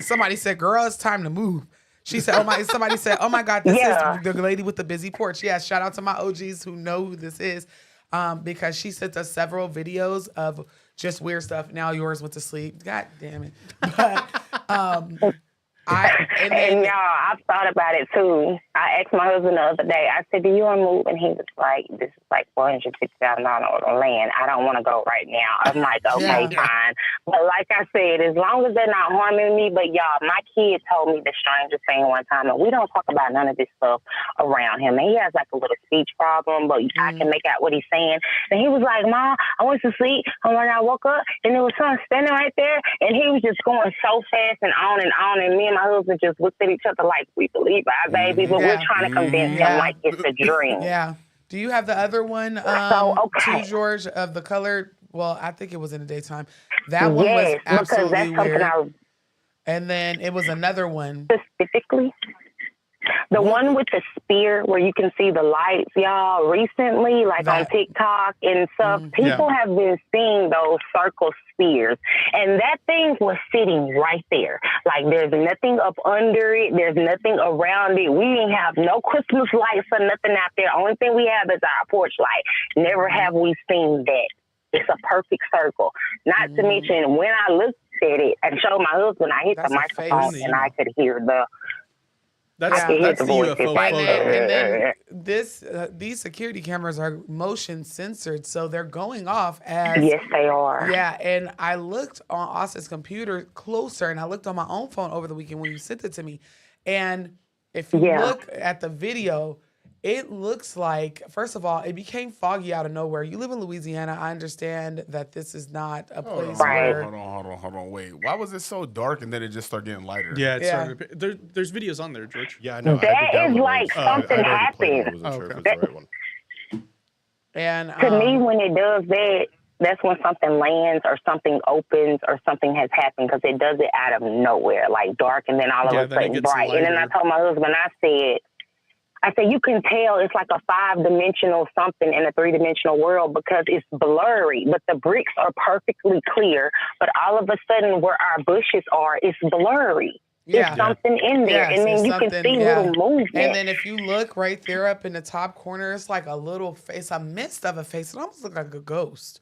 somebody said, "Girl, it's time to move." She said, somebody said, "Oh my God, this is the lady with the busy porch." Yes, shout out to my OGs who know who this is, because she sent us several videos of just weird stuff. Now yours went to sleep. God damn it! But and y'all, I've thought about it too. I asked my husband the other day, I said, do you want to move? And he was like, this is like $450,000 on land. I don't want to go right now. I'm like, okay, fine. But like I said, as long as they're not harming me, but y'all, my kid told me the strangest thing one time, and we don't talk about none of this stuff around him. And he has like a little speech problem, but I can make out what he's saying. And he was like, Mom, I went to sleep, and when I woke up, and there was someone standing right there, and he was just going so fast and on, and me and my husband just looked at each other like, we believe our baby, but we're trying to convince him like it's a dream. Yeah. Do you have the other one, too, George, of the color? Well, I think it was in the daytime. That one was absolutely weird. And then it was another one. Specifically? The one with the spear where you can see the lights, y'all, recently, like on TikTok and stuff, people have been seeing those circle spears. And that thing was sitting right there. Like, there's nothing up under it. There's nothing around it. We didn't have no Christmas lights or nothing out there. Only thing we have is our porch light. Never have we seen that. It's a perfect circle. Not to mention, when I looked at it and showed my husband, I hit the microphone and I could hear the... That's the UFO photo. And then these security cameras are motion censored, so they're going off as... Yes, they are. Yeah, and I looked on Austin's computer closer, and I looked on my own phone over the weekend when you sent it to me. And if you look at the video, it looks like, first of all, it became foggy out of nowhere. You live in Louisiana. I understand that this is not a place where. Hold on. Wait. Why was it so dark and then it just started getting lighter? Yeah, there's videos on there, George. Yeah, I know. That is like something happened. I wasn't sure if it was the right one. And To me, when it does that, that's when something lands or something opens or something has happened, because it does it out of nowhere, like dark and then all of a sudden bright. And then I told my husband, I said, you can tell it's like a 5-dimensional something in a 3-dimensional world because it's blurry, but the bricks are perfectly clear. But all of a sudden where our bushes are, it's blurry. Yeah. There's something in there. Yes, and then you can see little movement. And then if you look right there up in the top corner, it's like a little face, a mist of a face. It almost looks like a ghost.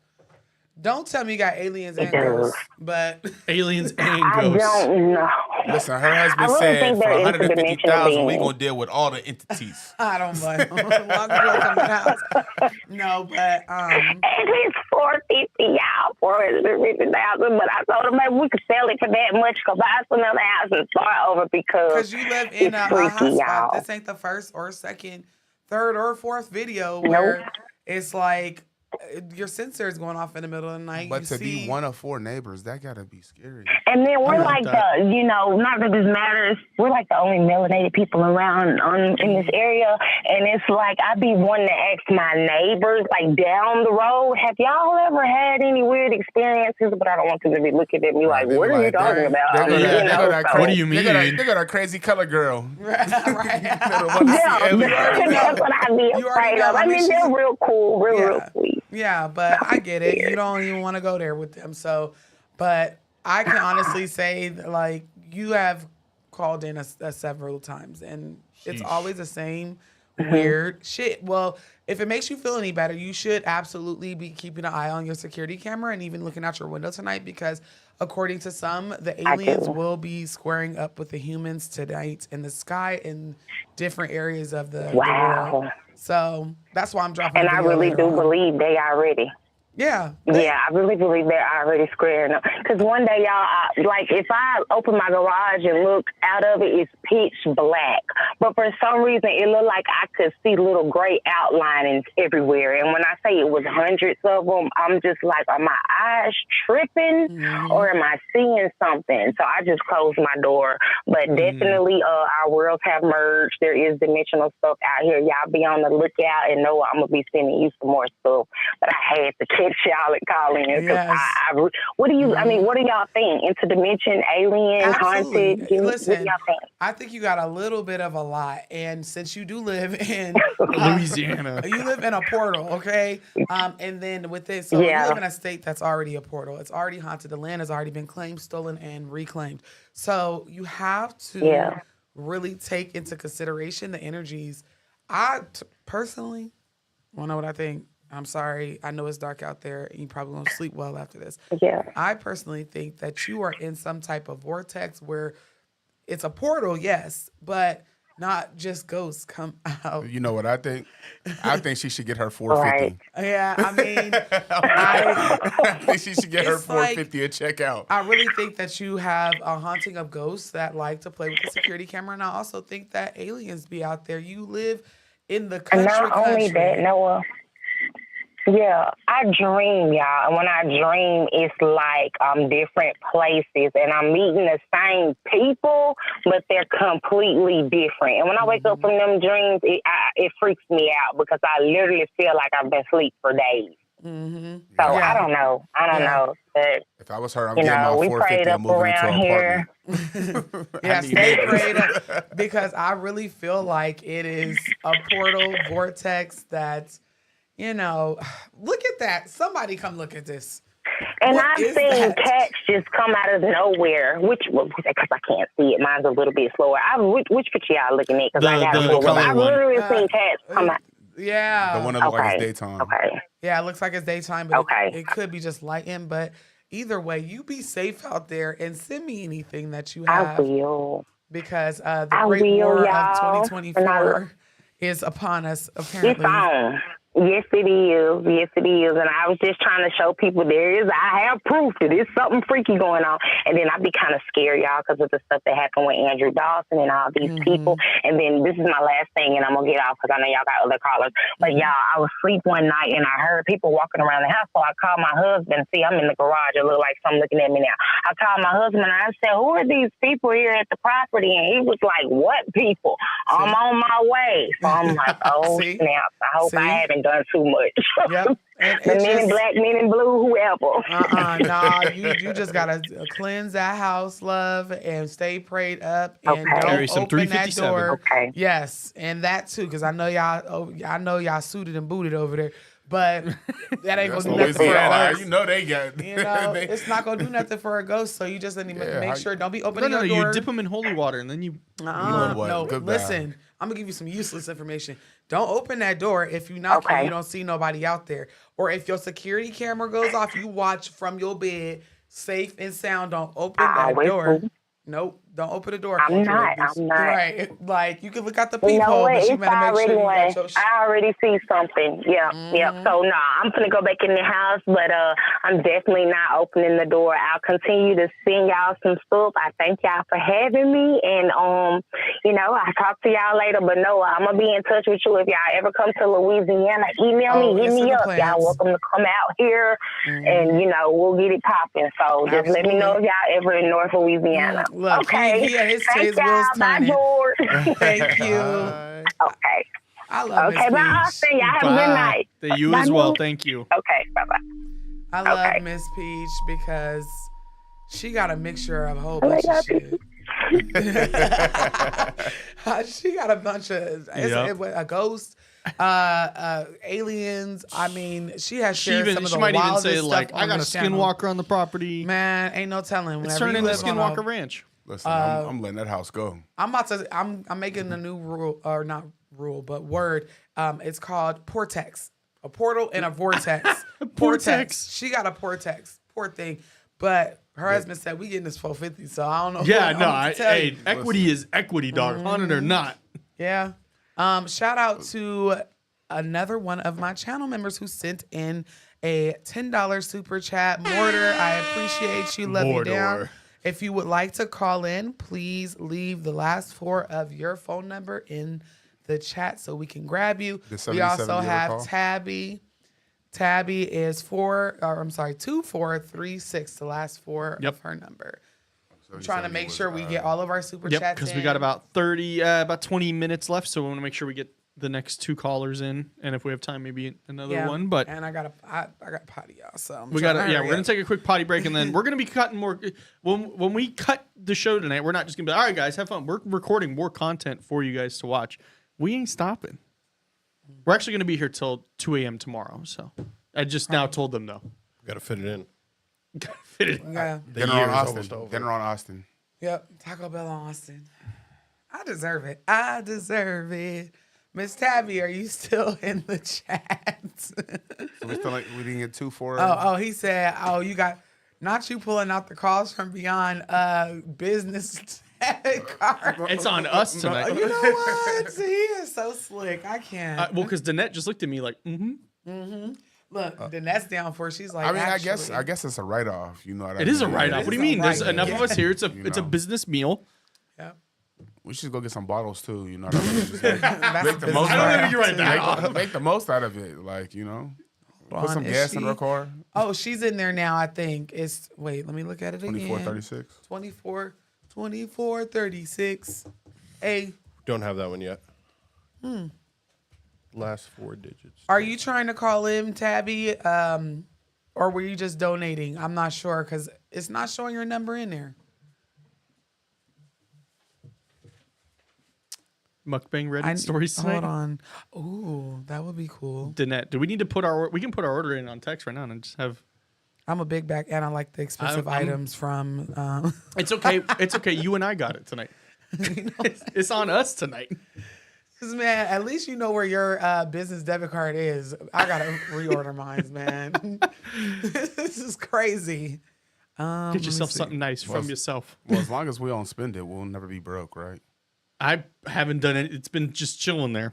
Don't tell me you got aliens and ghosts, but aliens and I ghosts. don't know. Listen, her husband said for 150,000, we gonna deal with all the entities. I don't blame him. As long as you don't come in the house. No, but And it's $450, y'all, $450,000. But I told him maybe we could sell it for that much, go buy us another house and start over because you live in a freaky, hot spot. y'all. This ain't the first or second, third or fourth video where it's like your sensor is going off in the middle of the night. But to be one of 4 neighbors, that gotta be scary. And then we're like the, not that this matters, we're like the only melanated people around in this area. And it's like, I be wanting to ask my neighbors, like down the road, have y'all ever had any weird experiences? But I don't want them to be looking at me like, what are you talking about? What do you mean? They got a crazy color girl. Right. That's what I be afraid of. I mean, they're real cool, real sweet. Yeah, but I get it. You don't even want to go there with them. So, but I can honestly say that, like, you have called in us several times, and it's always the same weird shit. Well, if it makes you feel any better, you should absolutely be keeping an eye on your security camera and even looking out your window tonight, because according to some, the aliens will be squaring up with the humans tonight in the sky in different areas of the world. So that's why I'm dropping. And I really do believe they are ready. Yeah. Yeah, I really believe they're already squaring up. Because one day, y'all, like, if I open my garage and look out of it, it's pitch black. But for some reason, it looked like I could see little gray outlinings everywhere. And when I say it was hundreds of them, I'm just like, are my eyes tripping or am I seeing something? So I just closed my door. But definitely, our worlds have merged. There is dimensional stuff out here. Y'all be on the lookout and know I'm going to be sending you some more stuff. But I had to catch y'all and call in. Yes. What do you, I mean, what do y'all think? Interdimension, alien, haunted? Listen, what do y'all think? I think you got a little bit of a lot. And since you do live in Louisiana, you live in a portal, okay? And then with this, so you live in a state that's already a portal. It's already haunted. The land has already been claimed, stolen, and reclaimed. So you have to really take into consideration the energies. I personally, I don't know what I think. I'm sorry. I know it's dark out there and you probably won't sleep well after this. Yeah. I personally think that you are in some type of vortex where it's a portal, yes, but not just ghosts come out. You know what I think? I think she should get her 450. Yeah, I mean, I think she should get her 450 and check out. I really think that you have a haunting of ghosts that like to play with the security camera. And I also think that aliens be out there. You live in the country. And not only that, Noah. Yeah, I dream, y'all. And when I dream, it's like I'm different places and I'm meeting the same people, but they're completely different. And when I wake up from them dreams, it freaks me out because I literally feel like I've been asleep for days. So I don't know. But, if I was her, I'm getting my 450. I'm moving into an apartment. Yeah, stay prayed up because I really feel like it is a portal vortex that's, look at that. Somebody come look at this. And I've seen cats just come out of nowhere, because I can't see it. Mine's a little bit slower. Which picture y'all looking at? Because I got I've literally seen cats come out. Yeah. The one that looks like it's daytime. Okay. Yeah, it looks like it's daytime, but it could be just lighting. But either way, you be safe out there and send me anything that you have. I will. Because the great war of 2024 is upon us, apparently. It's on. Yes, it is. Yes, it is. And I was just trying to show people I have proof that there's something freaky going on. And then I'd be kind of scared, y'all, because of the stuff that happened with Andrew Dawson and all these people. And then this is my last thing, and I'm going to get off because I know y'all got other callers. But y'all, I was asleep one night, and I heard people walking around the house. So I called my husband. See, I'm in the garage. It looked like someone looking at me now. I called my husband, and I said, who are these people here at the property? And he was like, what people? I'm on my way. So I'm like, oh, snap. I hope I haven't done too much. Yep. The men in black, men in blue, whoever. Nah, you just gotta cleanse that house, love, and stay prayed up, and don't open that door. Okay. Yes, and that too, because I know y'all suited and booted over there, but that ain't gonna do nothing for a ghost. You know they got. You know, it's not gonna do nothing for a ghost. So you just need to make sure don't be opening your door. You dip them in holy water and then you. No, listen. I'm gonna give you some useless information. Don't open that door if you knock and you don't see nobody out there, or if your security camera goes off, you watch from your bed, safe and sound. Don't open that door. Nope. Don't open the door. I'm not. Right. Like, you can look out the peephole, but you better make sure you got your shit. I already see something. Yeah. So, I'm going to go back in the house, but I'm definitely not opening the door. I'll continue to send y'all some stuff. I thank y'all for having me. And, I'll talk to y'all later. But, no, I'm going to be in touch with you. If y'all ever come to Louisiana, email me, hit me up. Y'all welcome to come out here, and, we'll get it popping. So, just let me know if y'all ever in North Louisiana. Look, okay. His wheels turning. Bye, George. Thank you. Okay. I love Miss Peach. Bye, Austin. Y'all have a good night. You as well. Thank you. Okay. Bye-bye. I love Miss Peach because she got a mixture of a whole bunch of shit. She got a bunch of a ghost, aliens. I mean, she has shared some of the might even say, stuff like, I got a skinwalker on the property. Man, ain't no telling. It's turning into Skinwalker Ranch. Listen, I'm letting that house go. I'm making a new rule, or not rule, but word. It's called Portex. A portal and a vortex. Portex. She got a Portex. Poor thing. But her husband said we getting this $450, so I don't know. Yeah, no. Equity is equity, dog. Haunted or not. Yeah. Shout out to another one of my channel members who sent in a $10 super chat. Mortar, I appreciate you. Love you down. If you would like to call in, please leave the last 4 of your phone number in the chat so we can grab you. We also have Tabby. Tabby is 2436, the last 4 of her number. So I'm trying to make sure we get all of our super chats because we got about 20 minutes left, so we want to make sure we get the next 2 callers in, and if we have time, maybe another one. But and I got potty, y'all. So we're gonna take a quick potty break, and then we're gonna be cutting more. When we cut the show tonight, we're not just gonna be like, all right, guys, have fun. We're recording more content for you guys to watch. We ain't stopping. We're actually gonna be here till 2 a.m. tomorrow. So I just now told them though. Got to fit it in. Gotta fit it in. Yeah. Dinner on Austin. Dinner on Austin. Yep. Taco Bell on Austin. I deserve it. I deserve it. Miss Tabby, are you still in the chat? So we didn't get 2 for. Oh, he said, you got not you pulling out the calls from beyond business card. It's on us tonight. You know what? He is so slick. I can't. Well, because Danette just looked at me like, Look, Danette's down for. She's like, I mean, I guess it's a write-off. You know what I mean? It is a write-off. What do you mean? There's enough of us here. It's a business meal. Yep. We should go get some bottles too. You know what I mean? Just make the most. I don't think you're right now. Make the most out of it. Like, put some gas in her car. Oh, she's in there now. I think it's. Wait, let me look at it again. 2436. 2436. Hey. Don't have that one yet. Last 4 digits. Are you trying to call in, Tabby, or were you just donating? I'm not sure because it's not showing your number in there. Mukbang Reddit stories tonight. Hold on. Ooh, that would be cool. Danette, do we need to we can put our order in on text right now and just have. I'm a big back and I like the expensive items from. It's okay. It's okay. You and I got it tonight. It's on us tonight. Cause man, at least you know where your business debit card is. I gotta reorder mine, man. This is crazy. Get yourself something nice from yourself. Well, as long as we don't spend it, we'll never be broke, right? I haven't done it. It's been just chilling there.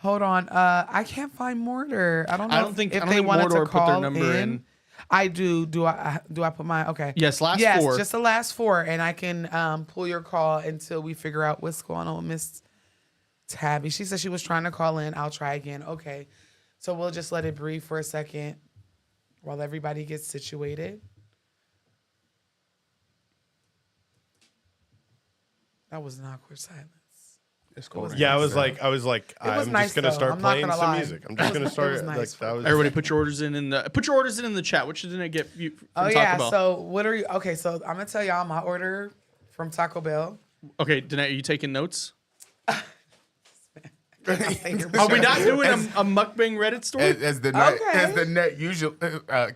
Hold on. I can't find Mortar. I don't know. I don't think they wanted Mordor to call put their number in. I do. Do I put mine? Okay. Yes, last yes, four. just the last four, and I can pull your call until we figure out what's going on with Miss Tabby. She said she was trying to call in. I'll try again. Okay. So we'll just let it breathe for a second while everybody gets situated. That was an awkward silence. It's cool. Yeah, I was like, I'm nice, just gonna though. start I'm not playing gonna some lie. music. I'm just gonna start nice. like that was. Everybody, put your orders in the chat. What did I get you from Oh Taco yeah. Bell? So what are you? Okay. So I'm gonna tell y'all my order from Taco Bell. Okay, Danae, are you taking notes? Are Are we not doing a mukbang Reddit story? As the net usually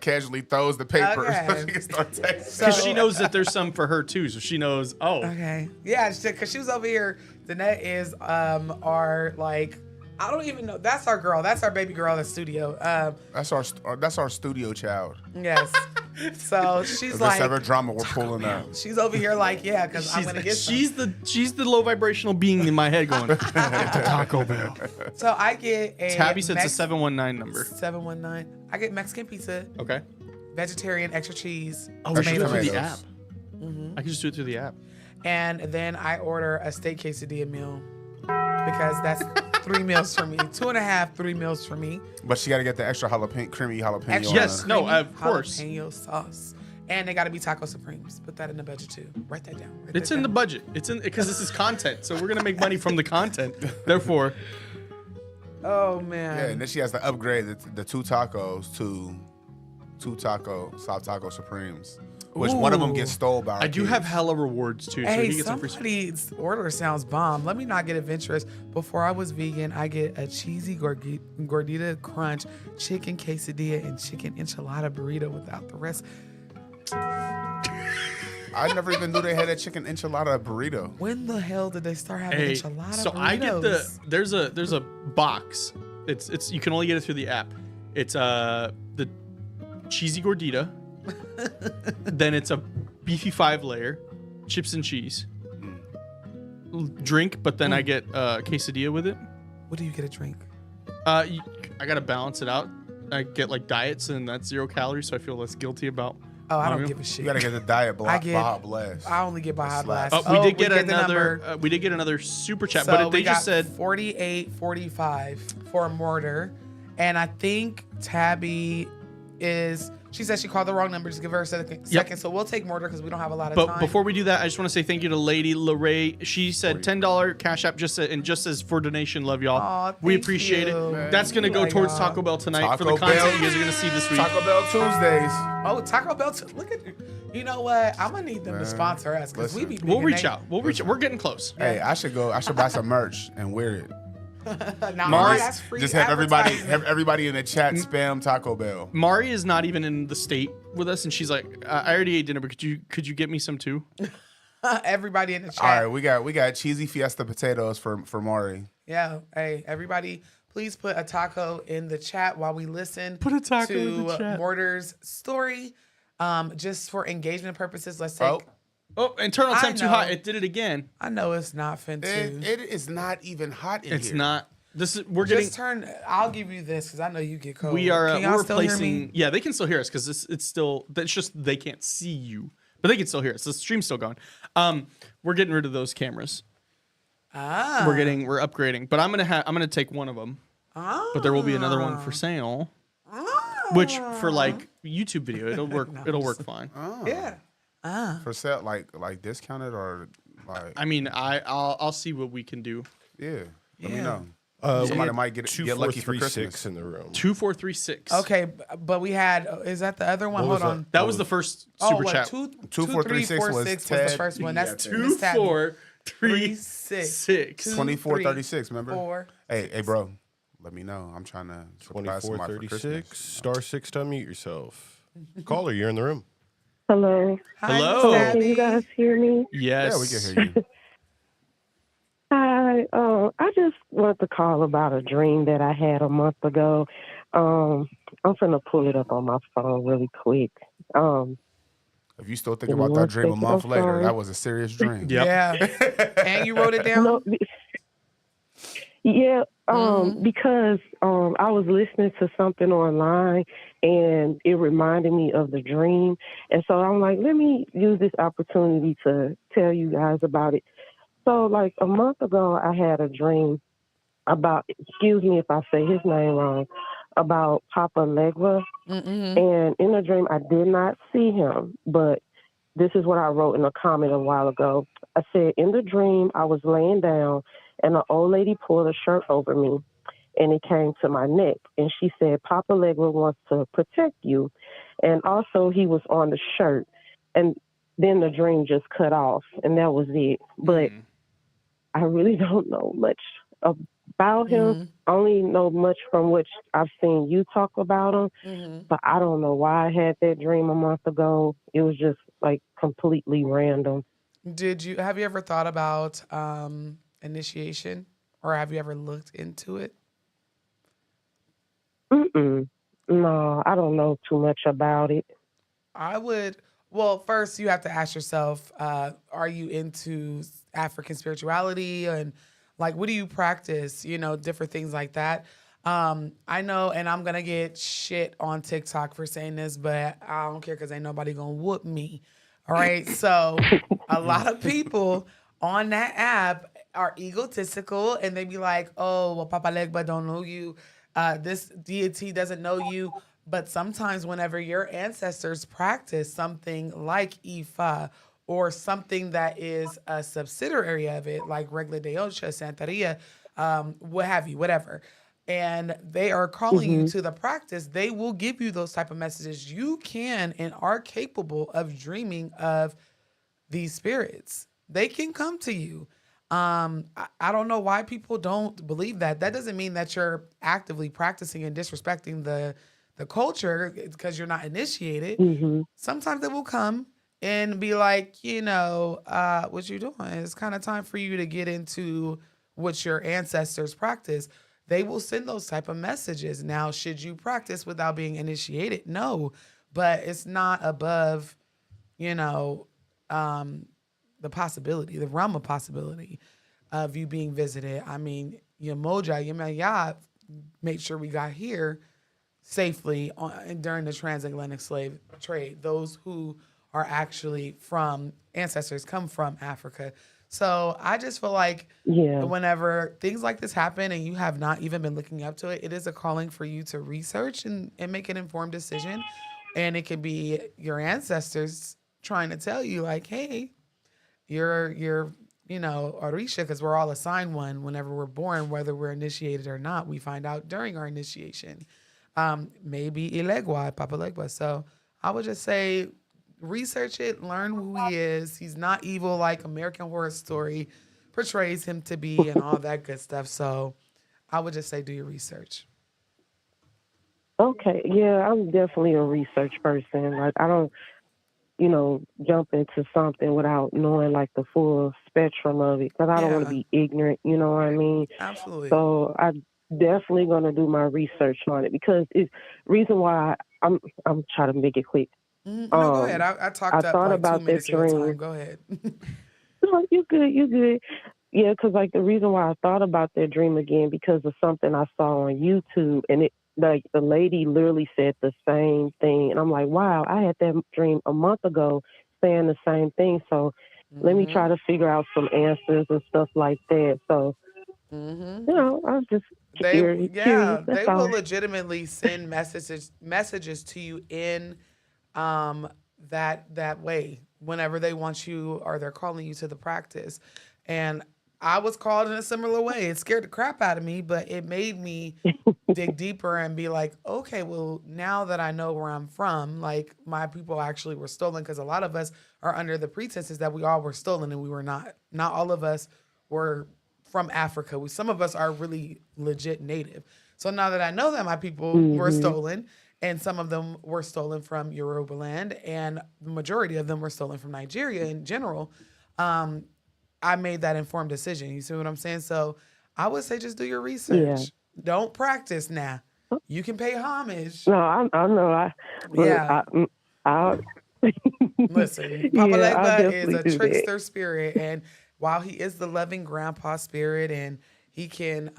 casually throws the papers, Okay. she can start texting. Because she knows that there's some for her too, so she knows. Oh, Okay. Yeah, because she was over here. Danette is our like I don't even know. That's our girl. That's our baby girl in the studio. That's our studio child. Yes. So she's If like there's ever drama, we're pulling out. she's over here like yeah, because I'm gonna get some. she's the low vibrational being in my head going Taco Bell. So I get a Tabby said it's a 719 number. 719. I get Mexican pizza, Okay. vegetarian, extra cheese. Oh, we should do it through the tomatoes. app. I can just do it through the app. And then I order a steak quesadilla meal because that's 3 meals for me. 2.5, 3 meals for me. But she got to get the extra creamy jalapeno. Extra on Yes, her. no, creamy of course. Jalapeno sauce. And they got to be taco supremes. Put that in the budget too. Write that down. It's in the budget. It's in because this is content, so we're gonna make money from the content. Therefore, Oh man. Yeah, and then she has to upgrade the 2 tacos to 2 soft taco supremes, which one of them gets stole by. Our I do kids. have hella rewards too. So Hey, you get some free. somebody's order sounds bomb. Let me not get adventurous. Before I was vegan, I get a cheesy gordita crunch, chicken quesadilla, and chicken enchilada burrito without the rest. I never even knew they had a chicken enchilada burrito. When the hell did they start having Hey, enchilada so burritos? I get there's a box. It's you can only get it through the app. It's the cheesy gordita. Then it's a beefy 5-layer, chips and cheese. Drink, but then I get quesadilla with it. What do you get a drink? I gotta balance it out. I get like diets, and that's 0 calories, so I feel less guilty about. Oh, I my don't meal. give a shit. You gotta get the diet Baja Blast. I only get Baja Slap. Blast. We did get the another. number. We did get another super chat, So but they we just got said 48.45 for a mortar, and I think Tabby is. She said she called the wrong number. Just give her a second. So we'll take mortar because we don't have a lot of But time. before we do that, I just want to say thank you to Lady Lorray. She said $10 Cash App just says for donation. Love y'all. Aw, We thank appreciate you. it. That's gonna go Love towards y'all. Taco Bell tonight for Taco the content Bell. you guys are gonna see this week. Taco Bell Tuesdays. Oh, Taco Bell. Look at you know what? I'm gonna need them to sponsor us because we be. We'll big reach and out. We'll reach out. We're getting close. Hey, I should buy some merch and wear it. Nah, Mars- that's free. Just have advertising. everybody in the chat spam Taco Bell. Mari is not even in the state with us, and she's like, "I already ate dinner, but could you get me some too?" Everybody in the chat. All right, we got cheesy fiesta potatoes for Maury. Yeah. Hey, everybody, please put a taco in the chat while we listen Put a taco to in the chat. Mortar's story. Just for engagement purposes, let's take. Oh, internal I temp too know. hot. It did it again. I know it's not fin to. It is not even hot in here. It's not. This is we're getting. Just turn. I'll give you this because I know you get cold. We are Can y'all we're still hear replacing. me? Yeah, they can still hear us because it's still. That's just they can't see you, but they can still hear us. The stream's still going. We're getting rid of those cameras. Ah. We're upgrading, but I'm gonna take one of them. But there will be another one for sale, which for like YouTube video it'll work. It'll work fine. Yeah. For sale, like discounted or like. I mean, I'll see what we can do. Yeah. Let me know. We Somebody had might get lucky for 2436 Christmas. in the room. 2436. Okay, but we had. Is that the other one? What was Hold on. That was the first super what, chat. 2436 was the Ted. first one. That's Two Miss Tabby. 4 3 6. 2436, remember? 4. Hey, bro. Let me know. I'm trying to surprise somebody for 2436, Christmas. star 6 to unmute yourself. Caller, you're in the room. Hello. Hi, Hello. Miss Can you Tabby. guys hear me? Yes. Yeah, we can hear you. Hi. I just wanted to call about a dream that I had a month ago. I'm finna pull it up on my phone really quick. If you still think about that dream a month later, that was a serious dream. Yep. Yeah. And you wrote it down? No, Yeah, because I was listening to something online and it reminded me of the dream. And so I'm like, let me use this opportunity to tell you guys about it. So, like a month ago, I had a dream about, excuse me if I say his name wrong, about Papa Legba. And in the dream, I did not see him, but this is what I wrote in a comment a while ago. I said, in the dream, I was laying down and an old lady pulled a shirt over me and it came to my neck. And she said, Papa Legba wants to protect you. And also he was on the shirt. And then the dream just cut off and that was it. But I really don't know much about him. I only know much from which I've seen you talk about him. But I don't know why I had that dream a month ago. It was just like completely random. Have you ever thought about initiation, or have you ever looked into it? No, I don't know too much about it. Well, first you have to ask yourself, are you into African spirituality, and like, what do you practice? Different things like that. I know, and I'm going to get shit on TikTok for saying this, but I don't care because ain't nobody going to whoop me. All right. So a lot of people on that app are egotistical and they be like, oh, well, Papa Legba don't know you. This deity doesn't know you. But sometimes whenever your ancestors practice something like Ifa or something that is a subsidiary of it, like Regla de Ocha, Santeria, what have you, whatever, and they are calling you to the practice, they will give you those type of messages. You can and are capable of dreaming of these spirits. They can come to you. I don't know why people don't believe that. That doesn't mean that you're actively practicing and disrespecting the culture because you're not initiated. Sometimes they will come and be like, what you doing? It's kind of time for you to get into what your ancestors practice. They will send those type of messages. Now, should you practice without being initiated? No, but it's not above, the possibility, the realm of possibility of you being visited. I mean, Yamoja, Yemaya made sure we got here safely during the transatlantic slave trade. Those who are actually ancestors come from Africa. So I just feel like whenever things like this happen and you have not even been looking up to it, it is a calling for you to research and make an informed decision. And it could be your ancestors trying to tell you like, hey, you're Orisha, because we're all assigned one whenever we're born, whether we're initiated or not. We find out during our initiation. Maybe Ilegwa, Papa Legba. So I would just say research it, learn who he is. He's not evil like American Horror Story portrays him to be and all that good stuff. So I would just say do your research. Okay, yeah, I'm definitely a research person. Like, I don't, jump into something without knowing like the full spectrum of it, because I don't want to be ignorant. You know what I mean? Absolutely. So I definitely gonna do my research on it, because it's reason why I'm trying to make it quick. No, go ahead. I talked up like about 2 minutes of your time. Go ahead. No, you good. Yeah, because like the reason why I thought about that dream again, because of something I saw on YouTube, and it like the lady literally said the same thing, and I'm like, wow, I had that dream a month ago saying the same thing. So let me try to figure out some answers and stuff like that. So I was just curious. They will legitimately send messages to you in that way whenever they want you or they're calling you to the practice. And I was called in a similar way. It scared the crap out of me, but it made me dig deeper and be like, okay, well, now that I know where I'm from, like my people actually were stolen, because a lot of us are under the pretenses that we all were stolen, and we were not. Not all of us were from Africa. Some of us are really legit native. So now that I know that my people were stolen, and some of them were stolen from Yoruba land, and the majority of them were stolen from Nigeria in general, I made that informed decision. You see what I'm saying? So I would say just do your research. Yeah. Don't practice now. You can pay homage. No, I know. Listen, Papa Legba is a trickster spirit, and while he is the loving grandpa spirit and he can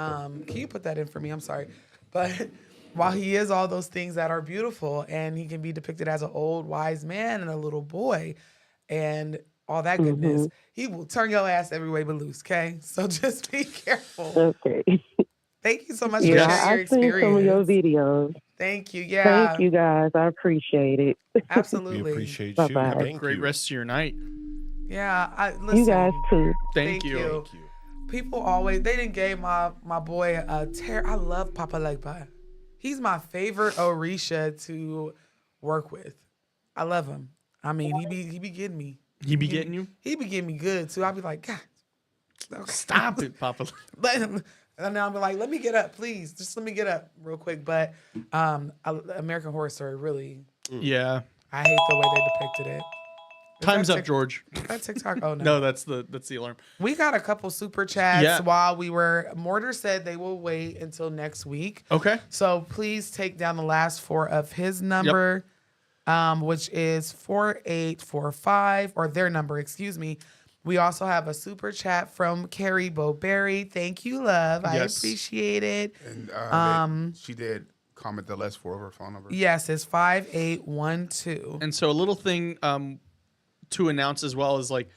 you put that in for me? I'm sorry. But while he is all those things that are beautiful, and he can be depicted as an old wise man and a little boy and all that goodness, he will turn your ass every way but loose, okay? So just be careful. Okay. Thank you so much for Yeah, sharing your I've seen experience. some of your videos. Thank you. Yeah. Thank you, guys. I appreciate it. Absolutely. We appreciate you. Bye-bye. Have a Thank great you. rest of your night. Yeah. Listen, You guys too. Thank you. Thank you. people always they didn't gave my boy a tear. I love Papa Legba. He's my favorite Orisha to work with. I love him. I mean, he be getting me. He be getting you? He be getting me good too. I'll be like, God, okay. Stop it, Papa. Let him. And then I'll be like, let me get up, please. Just let me get up real quick. But American Horror Story, really, Yeah. I hate the way they depicted it. Time's up, George. Is that TikTok? Oh no. No, that's the alarm. We got a couple super chats Yeah. while we were. Mortar said they will wait until next week. Okay. So please take down the last four of his number, which is 4845, or their number, excuse me. We also have a super chat from Carrie Bowberry. Thank you, love. I Yes. appreciate it. And she did comment the last four of her phone number. Yes, it's 5812. And so a little thing to announce as well is like,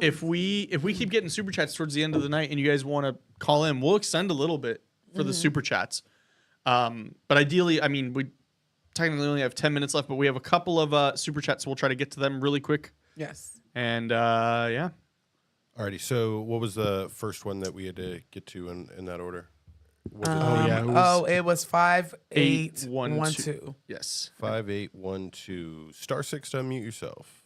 if we keep getting super chats towards the end of the night and you guys want to call in, we'll extend a little bit for the super chats. But ideally, I mean, we technically only have 10 minutes left, but we have a couple of super chats, so we'll try to get to them really quick. Yes. And yeah. Alrighty. So, what was the first one that we had to get to in that order? Was it It was 5812. Yes. 5812. Star 6 to unmute yourself.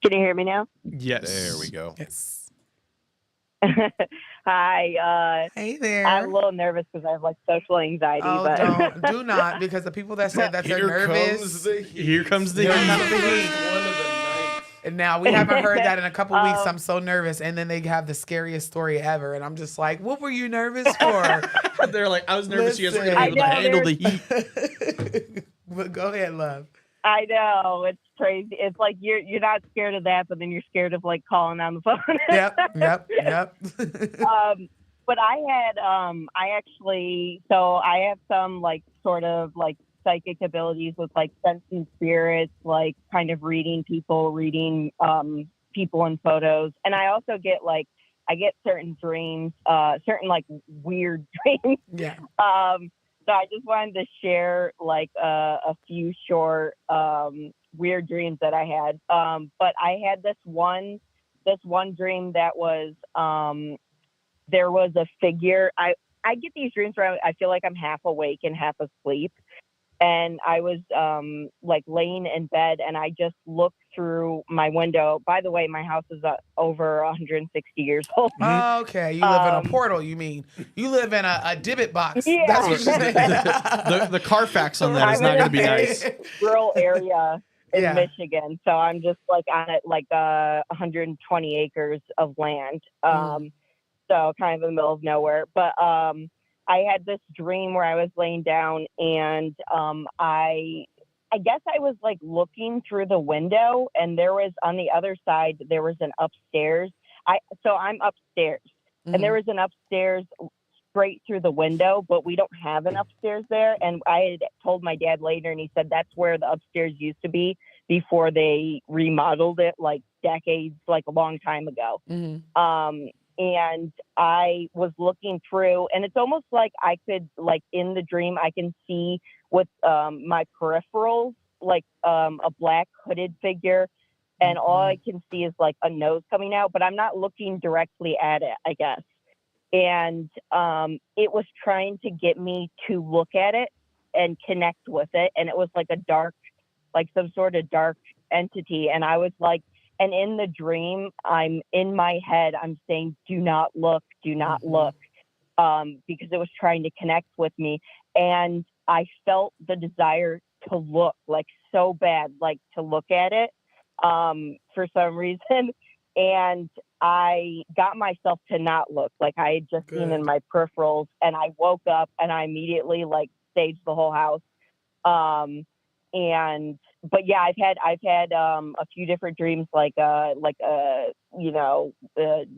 Can you hear me now? Yes. There we go. Yes. Hi. Hey there. I'm a little nervous because I have like social anxiety. Oh, but do not, because the people that said that they're Here nervous. comes the heat. Here comes the Here heat. comes the heat. One of the night. And now we haven't heard that in a couple weeks. I'm so nervous. And then they have the scariest story ever. And I'm just like, what were you nervous for? They're like, I was nervous you guys were Listen. going to be able to I know, handle the heat. But go ahead, love. I know it's crazy. It's like you're not scared of that, but then you're scared of like calling on the phone. Yep. But I have some like sort of like psychic abilities with like sensing spirits, like kind of reading people in photos. And I also get certain dreams, certain like weird dreams. Yeah. So I just wanted to share like a few short weird dreams that I had. But I had this one dream that was there was a figure. I get these dreams where I feel like I'm half awake and half asleep. And I was like laying in bed and I just looked through my window. By the way, my house is over 160 years old. Oh, okay. You live in a portal, you mean. You live in a divot box. Yeah. That's what you said. The Carfax on that is not going to be nice. Rural area in Yeah. Michigan. So I'm just like on it, like 120 acres of land. So kind of in the middle of nowhere. But I had this dream where I was laying down and I guess I was like looking through the window and there was on the other side, there was an upstairs. So I'm upstairs and there was an upstairs straight through the window, but we don't have an upstairs there. And I had told my dad later and he said that's where the upstairs used to be before they remodeled it like decades, like a long time ago. And I was looking through and it's almost like I could, like in the dream, I can see with my peripherals, like a black hooded figure. And all I can see is like a nose coming out, but I'm not looking directly at it, I guess. And it was trying to get me to look at it and connect with it. And it was like a dark, like some sort of dark entity. And I was like, and in the dream, I'm in my head, I'm saying, do not look, because it was trying to connect with me. And I felt the desire to look, like so bad, like to look at it for some reason. And I got myself to not look, like I had just seen in my peripherals. And I woke up and I immediately like staged the whole house. And but yeah, I've had a few different dreams, like the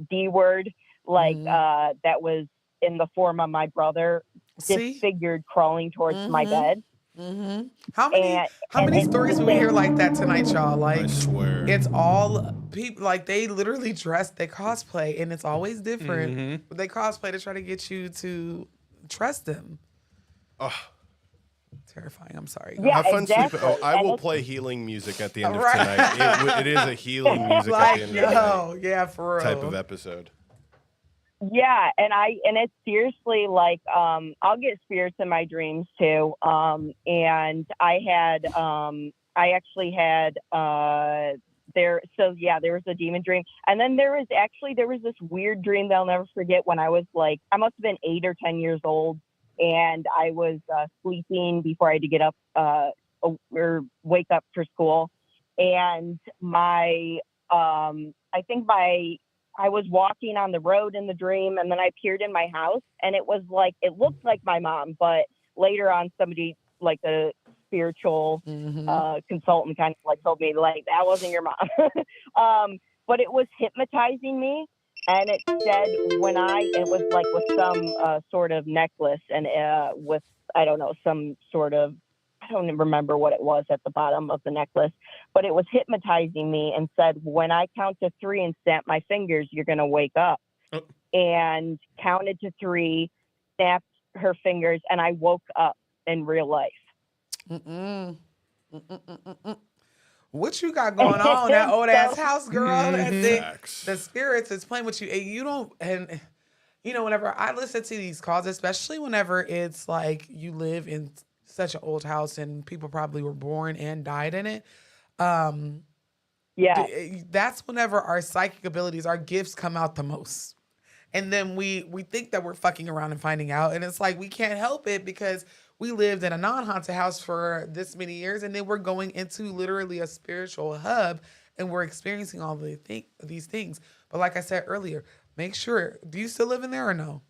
D word, that was in the form of my brother disfigured crawling towards my bed. Mm-hmm. How many stories do we hear like that tonight, y'all? Like, I swear. it's all people, like, they literally dress, they cosplay, and it's always different. But they cosplay to try to get you to trust them. Oh. Terrifying. I'm sorry. Yeah, have fun exactly. sleeping. Oh, I will play healing music at the end of tonight. It is a healing music at the end of the night. Yeah, for real. Type of episode. Yeah, and it's seriously like I'll get spirits in my dreams too. And I actually had there was a demon dream, and then there was this weird dream that I'll never forget. When I was like, I must have been 8 or 10 years old, and I was sleeping before I had to get up or wake up for school, and I was walking on the road in the dream, and then I appeared in my house, and it looked like my mom, but later on somebody, like a spiritual consultant, kind of like told me like that wasn't your mom. But it was hypnotizing me, and it said it was like with some sort of necklace, and with, I don't know, some sort of, I don't even remember what it was at the bottom of the necklace, but it was hypnotizing me and said, when I count to 3 and snap my fingers, you're going to wake up. Oh. And counted to 3, snapped her fingers, and I woke up in real life. What you got going on, that old ass house, girl? And the spirits is playing with you. And you don't, and you know, whenever I listen to these calls, especially whenever it's like you live in such an old house and people probably were born and died in it. That's whenever our psychic abilities, our gifts come out the most. And then we think that we're fucking around and finding out. And it's like, we can't help it because we lived in a non-haunted house for this many years. And then we're going into literally a spiritual hub and we're experiencing all these things. But like I said earlier, make sure, do you still live in there or no?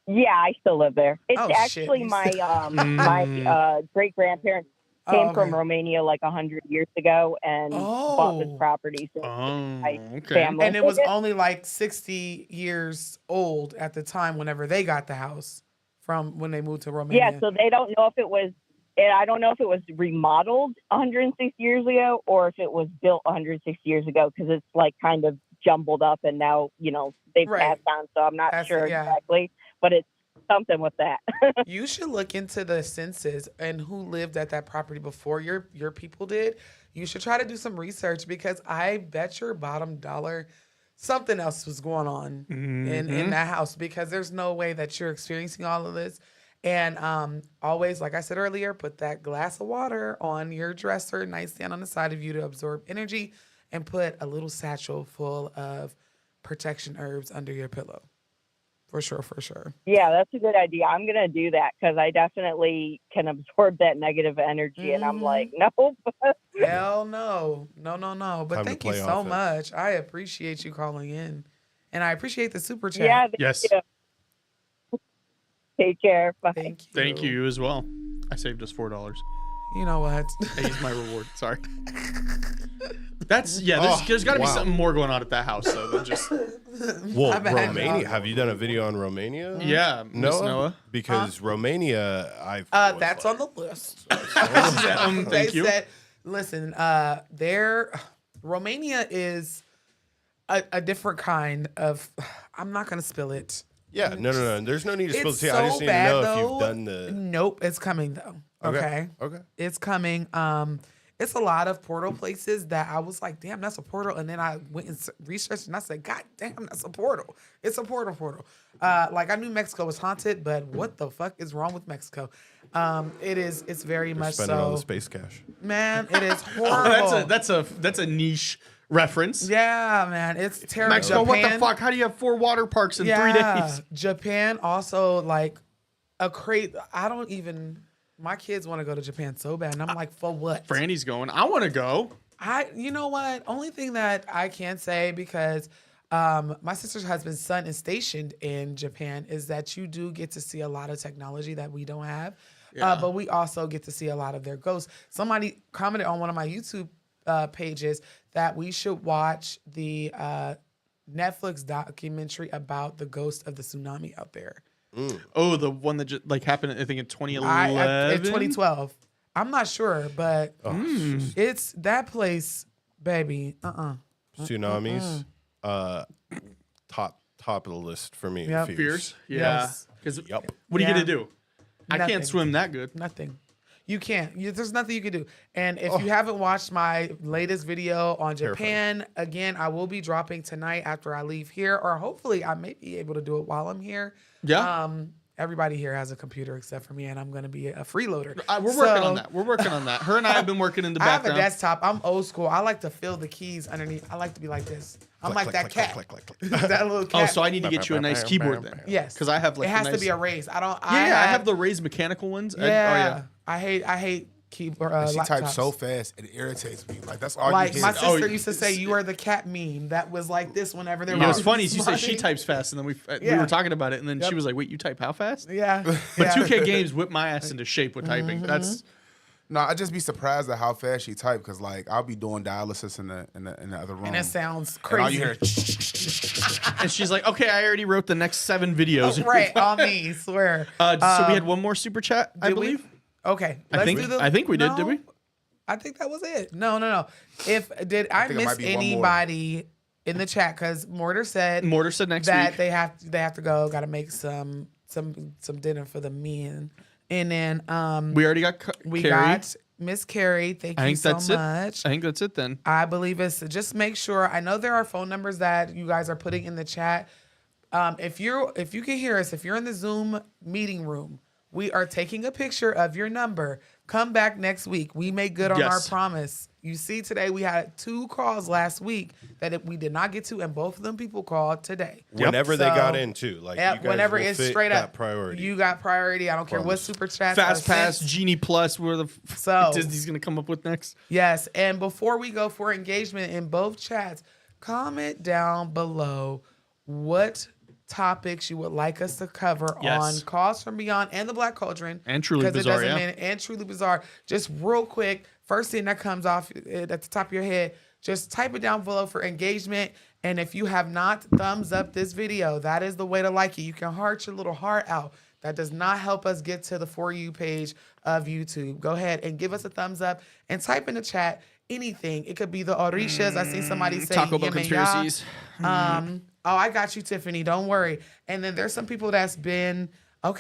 Yeah, I still live there. It's actually my great grandparents came from Romania like 100 years ago and bought this property. So family. And it was only like 60 years old at the time whenever they got the house from when they moved to Romania. Yeah, so they don't know if it was, I don't know if it was remodeled 160 years ago or if it was built 160 years ago, because it's like kind of jumbled up and now, you know, they've passed on. So I'm not sure exactly, but it's something with that. You should look into the census and who lived at that property before your people did. You should try to do some research because I bet your bottom dollar something else was going on in that house, because there's no way that you're experiencing all of this. And always, like I said earlier, put that glass of water on your dresser, nightstand on the side of you to absorb energy, and put a little satchel full of protection herbs under your pillow. For sure. Yeah, that's a good idea. I'm going to do that because I definitely can absorb that negative energy. And I'm like, nope. Hell no. No. But thank you so much. I appreciate you calling in. And I appreciate the super chat. Yeah, yes. You. Take care. Bye. Thank you as well. I saved us $4. You know what? I used my reward. Sorry. There's got to be something more going on at that house though than just. Well, Romania. Have you done a video on Romania? Yeah, Noah. Because Romania, that's on the list. Thank you. Listen, Romania is a different kind of. I'm not gonna spill it. Yeah, no. There's no need to spill the tea. So I just need to know if you've done the. Nope, it's coming though. Okay. It's coming. It's a lot of portal places that I was like, damn, that's a portal. And then I went and researched and I said, God damn, that's a portal. It's a portal. Like I knew Mexico was haunted, but what the fuck is wrong with Mexico? It's very much so. Spending all the space cash. Man, it is horrible. That's a niche reference. Yeah, man. It's terrible. Mexico, Japan, what the fuck? How do you have 4 water parks in 3 days? Japan also like a crate. My kids want to go to Japan so bad, and I'm like, for what? Franny's going. I want to go. You know what? Only thing that I can say, because my sister's husband's son is stationed in Japan, is that you do get to see a lot of technology that we don't have. Yeah. But we also get to see a lot of their ghosts. Somebody commented on one of my YouTube pages that we should watch the Netflix documentary about the ghost of the tsunami out there. Oh, the one that just like happened, I think in 2011. In 2012. I'm not sure, but it's that place, baby. Tsunamis, top of the list for me. Yep. Fears. Yeah. Yes. Because Yep. what are you Yeah. gonna do? I Nothing. can't swim that good. Nothing. You can't. There's nothing you can do. And if you haven't watched my latest video on Japan, again, I will be dropping tonight after I leave here, or hopefully I may be able to do it while I'm here. Yeah. Everybody here has a computer except for me, and I'm going to be a freeloader. We're working on that. We're working on that. Her and I have been working in the I have a background. desktop. I'm old school. I like to feel the keys underneath. I like to be like this. I'm like that cat. That little cat. Oh, so I need to get you a nice keyboard then. Yes. Because I have like it has the to nice, be a raise. I don't. I have the Raise mechanical ones. Yeah. I hate keyboard. She laptops. types so fast, it irritates me. Like that's all Like you hear. my sister used to say, "You are the cat meme." That was like this whenever there was. It was funny. She said she Smarty. types fast, and then we Yeah. were talking about it, and then Yep. she was like, "Wait, you type how fast?" Yeah. But yeah. 2K games whipped my ass into shape with typing. That's No, I'd just be surprised at how fast she type because like I'll be doing dialysis in the other room. And it sounds And all crazy. you hear and she's like, "Okay, I already wrote the next 7 videos." Right on me, swear. So we had one more super chat, I Did we? believe. Okay, I think we did. Did we? I think that was it. No. If did I think it miss might be one more. anybody in the chat? Because Mortar said next that week. they have to go. Got to make some dinner for the men. And then We already got we Carrie. got Miss Carrie. Thank I you think so that's much. it. I think that's it then. I believe it's just make sure. I know there are phone numbers that you guys are putting in the chat. If you can hear us, if you're in the Zoom meeting room, we are taking a picture of your number. Come back next week. We made good on our Yes. promise. You see, today we had 2 calls last week that we did not get to, and both of them people called today. Whenever they So, got in too, like Yep, you guys whenever will it's fit straight that up priority. You got priority. I don't care what Promise. super chats. Fast are Pass, sent. Genie Plus, where the So- Disney's gonna come up with next. Yes, and before we go for engagement in both chats, comment down below what topics you would like us to cover Yes. on Calls from Beyond and the Black Cauldron. And Truly 'cause Bizarre, yeah. and Truly Bizarre. Just real quick, first thing that comes off at the top of your head, just type it down below for engagement. And if you have not thumbs up this video, that is the way to like it. You can heart your little heart out. That does not help us get to the For You page of YouTube. Go ahead and give us a thumbs up and type in the chat anything. It could be the Orishas. I see somebody say Taco Bell yim and ya. conspiracies. Oh, I got you, Tiffany. Don't worry. And then there's some people that's been in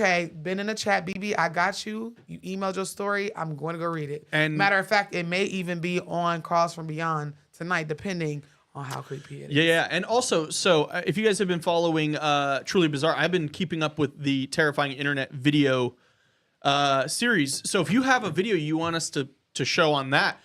the chat. BB, I got you. You emailed your story. I'm going to go read it. And- matter of fact, it may even be on Calls from Beyond tonight, depending on how creepy it is. Yeah. And also, so if you guys have been following Truly Bizarre, I've been keeping up with the terrifying internet video series. So if you have a video you want us to show on that,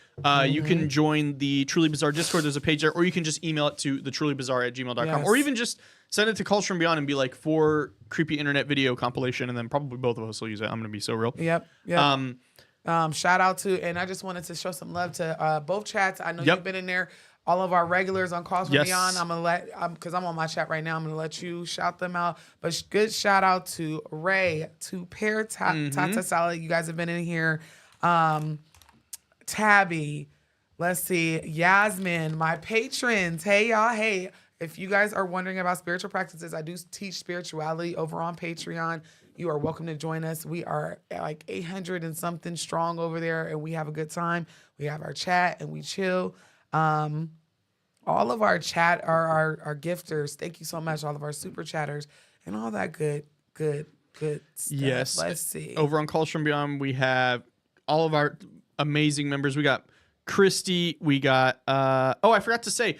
you can join the Truly Bizarre Discord. There's a page there, or you can just email it to thetrulyBizarre@gmail.com, Yes. or even just send it to Calls from Beyond and be like, for creepy internet video compilation, and then probably both of us will use it. I'm gonna be so real. Yep. Shout out to, and I just wanted to show some love to both chats. I know Yep. you've been in there. All of our regulars on Calls from Yes. Beyond. I'm gonna because I'm on my chat right now. I'm gonna let you shout them out. But good shout out to Ray, to Tata Salad. You guys have been in here. Tabby, let's see, Yasmin, my patrons. Hey y'all. Hey, if you guys are wondering about spiritual practices, I do teach spirituality over on Patreon. You are welcome to join us. We are like 800 and something strong over there, and we have a good time. We have our chat and we chill. All of our chat are our gifters. Thank you so much, all of our super chatters and all that good stuff. Yes. Let's see. Over on Calls from Beyond, we have all of our amazing members. We got Christy. We got I forgot to say,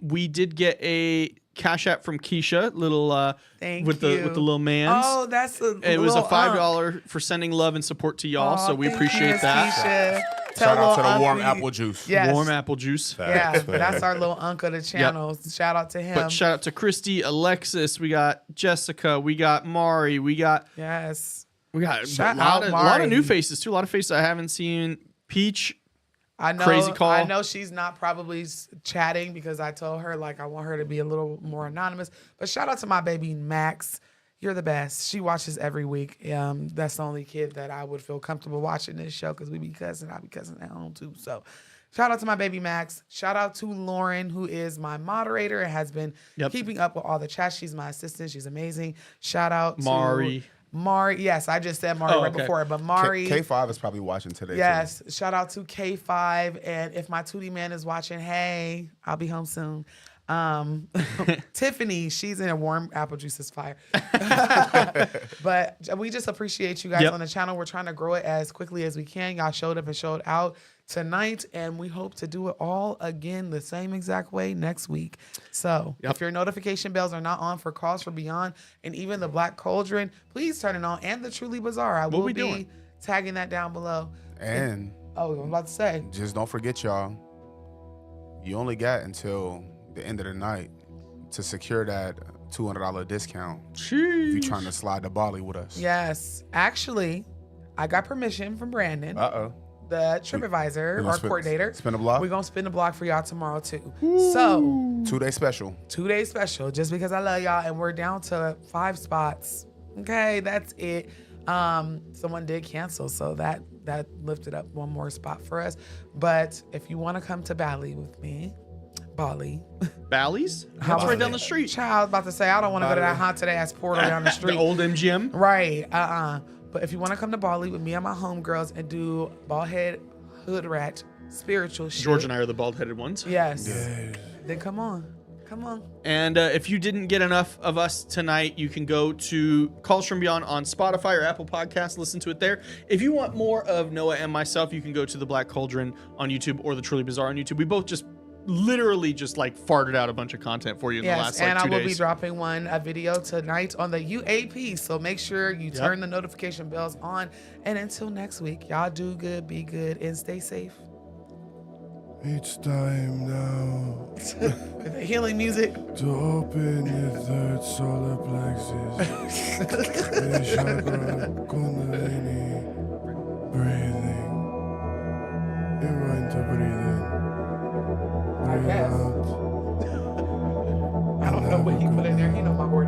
we did get a Cash App from Keisha, little Thank with you. the little man's. Oh, that's It was a $5 for sending love and support to y'all, so we appreciate that. Shout out to the Uncle warm he- apple juice. Yes. Warm apple juice. Yeah, Facts, that's our little uncle of the channel. Shout out to him. But shout out to Christy, Alexis. We got Jessica. We got Mari. We got yes. a Shout lot out of new Mari. faces too. A lot of faces I haven't seen. Peach. I know, Crazy call. I know she's not probably chatting because I told her like I want her to be a little more anonymous. But shout out to my baby Max. You're the best. She watches every week. That's the only kid that I would feel comfortable watching this show because we be cussing. I be cussing at home too. So shout out to my baby Max. Shout out to Lauren, who is my moderator and has been keeping up with all the chats. She's my assistant. She's amazing. Shout out to Mari. Yes, I just said Mari before, but Mari. K5 is probably watching today. Yes. Too. Shout out to K5. And if my Tootie man is watching, hey, I'll be home soon. Tiffany, she's in a warm apple juice is fire. But we just appreciate you guys on the channel. We're trying to grow it as quickly as we can. Y'all showed up and showed out tonight, and we hope to do it all again the same exact way next week. So if your notification bells are not on for Calls from Beyond and even the Black Cauldron, please turn it on, and the Truly Bizarre. I will be tagging that down below. And I'm about to say, just don't forget, y'all, you only got until the end of the night to secure that $200 discount. If you're trying to slide to Bali with us. Yes. Actually, I got permission from Brandon. The TripAdvisor, our coordinator. Spin a block? We're going to spin a block for y'all tomorrow, too. Ooh. So 2-day special. 2-day special, just because I love y'all, and we're down to 5 spots. Okay, that's it. Someone did cancel, so that lifted up one more spot for us. But if you want to come to Bali with me, Bally's? That's right down the street. Child, I was about to say, I don't want to go to that haunted ass portal down the street. The old MGM? Right. But if you want to come to Bali with me and my homegirls and do bald head, hood rat, spiritual shit. George and I are the bald headed ones. Yes. Then come on. Come on. And if you didn't get enough of us tonight, you can go to Calls from Beyond on Spotify or Apple Podcasts. Listen to it there. If you want more of Noah and myself, you can go to the Black Cauldron on YouTube or the Truly Bizarre on YouTube. We both just literally just like farted out a bunch of content for you in the last 2 days. And I will be dropping a video tonight on the UAP. So make sure you turn the notification bells on. And until next week, y'all do good, be good, and stay safe. It's time now. With the healing music. To open your third solar plexus. The chakra kundalini. Breathing. You're going to breathe in. I guess. I don't know what he put in there. He know my word.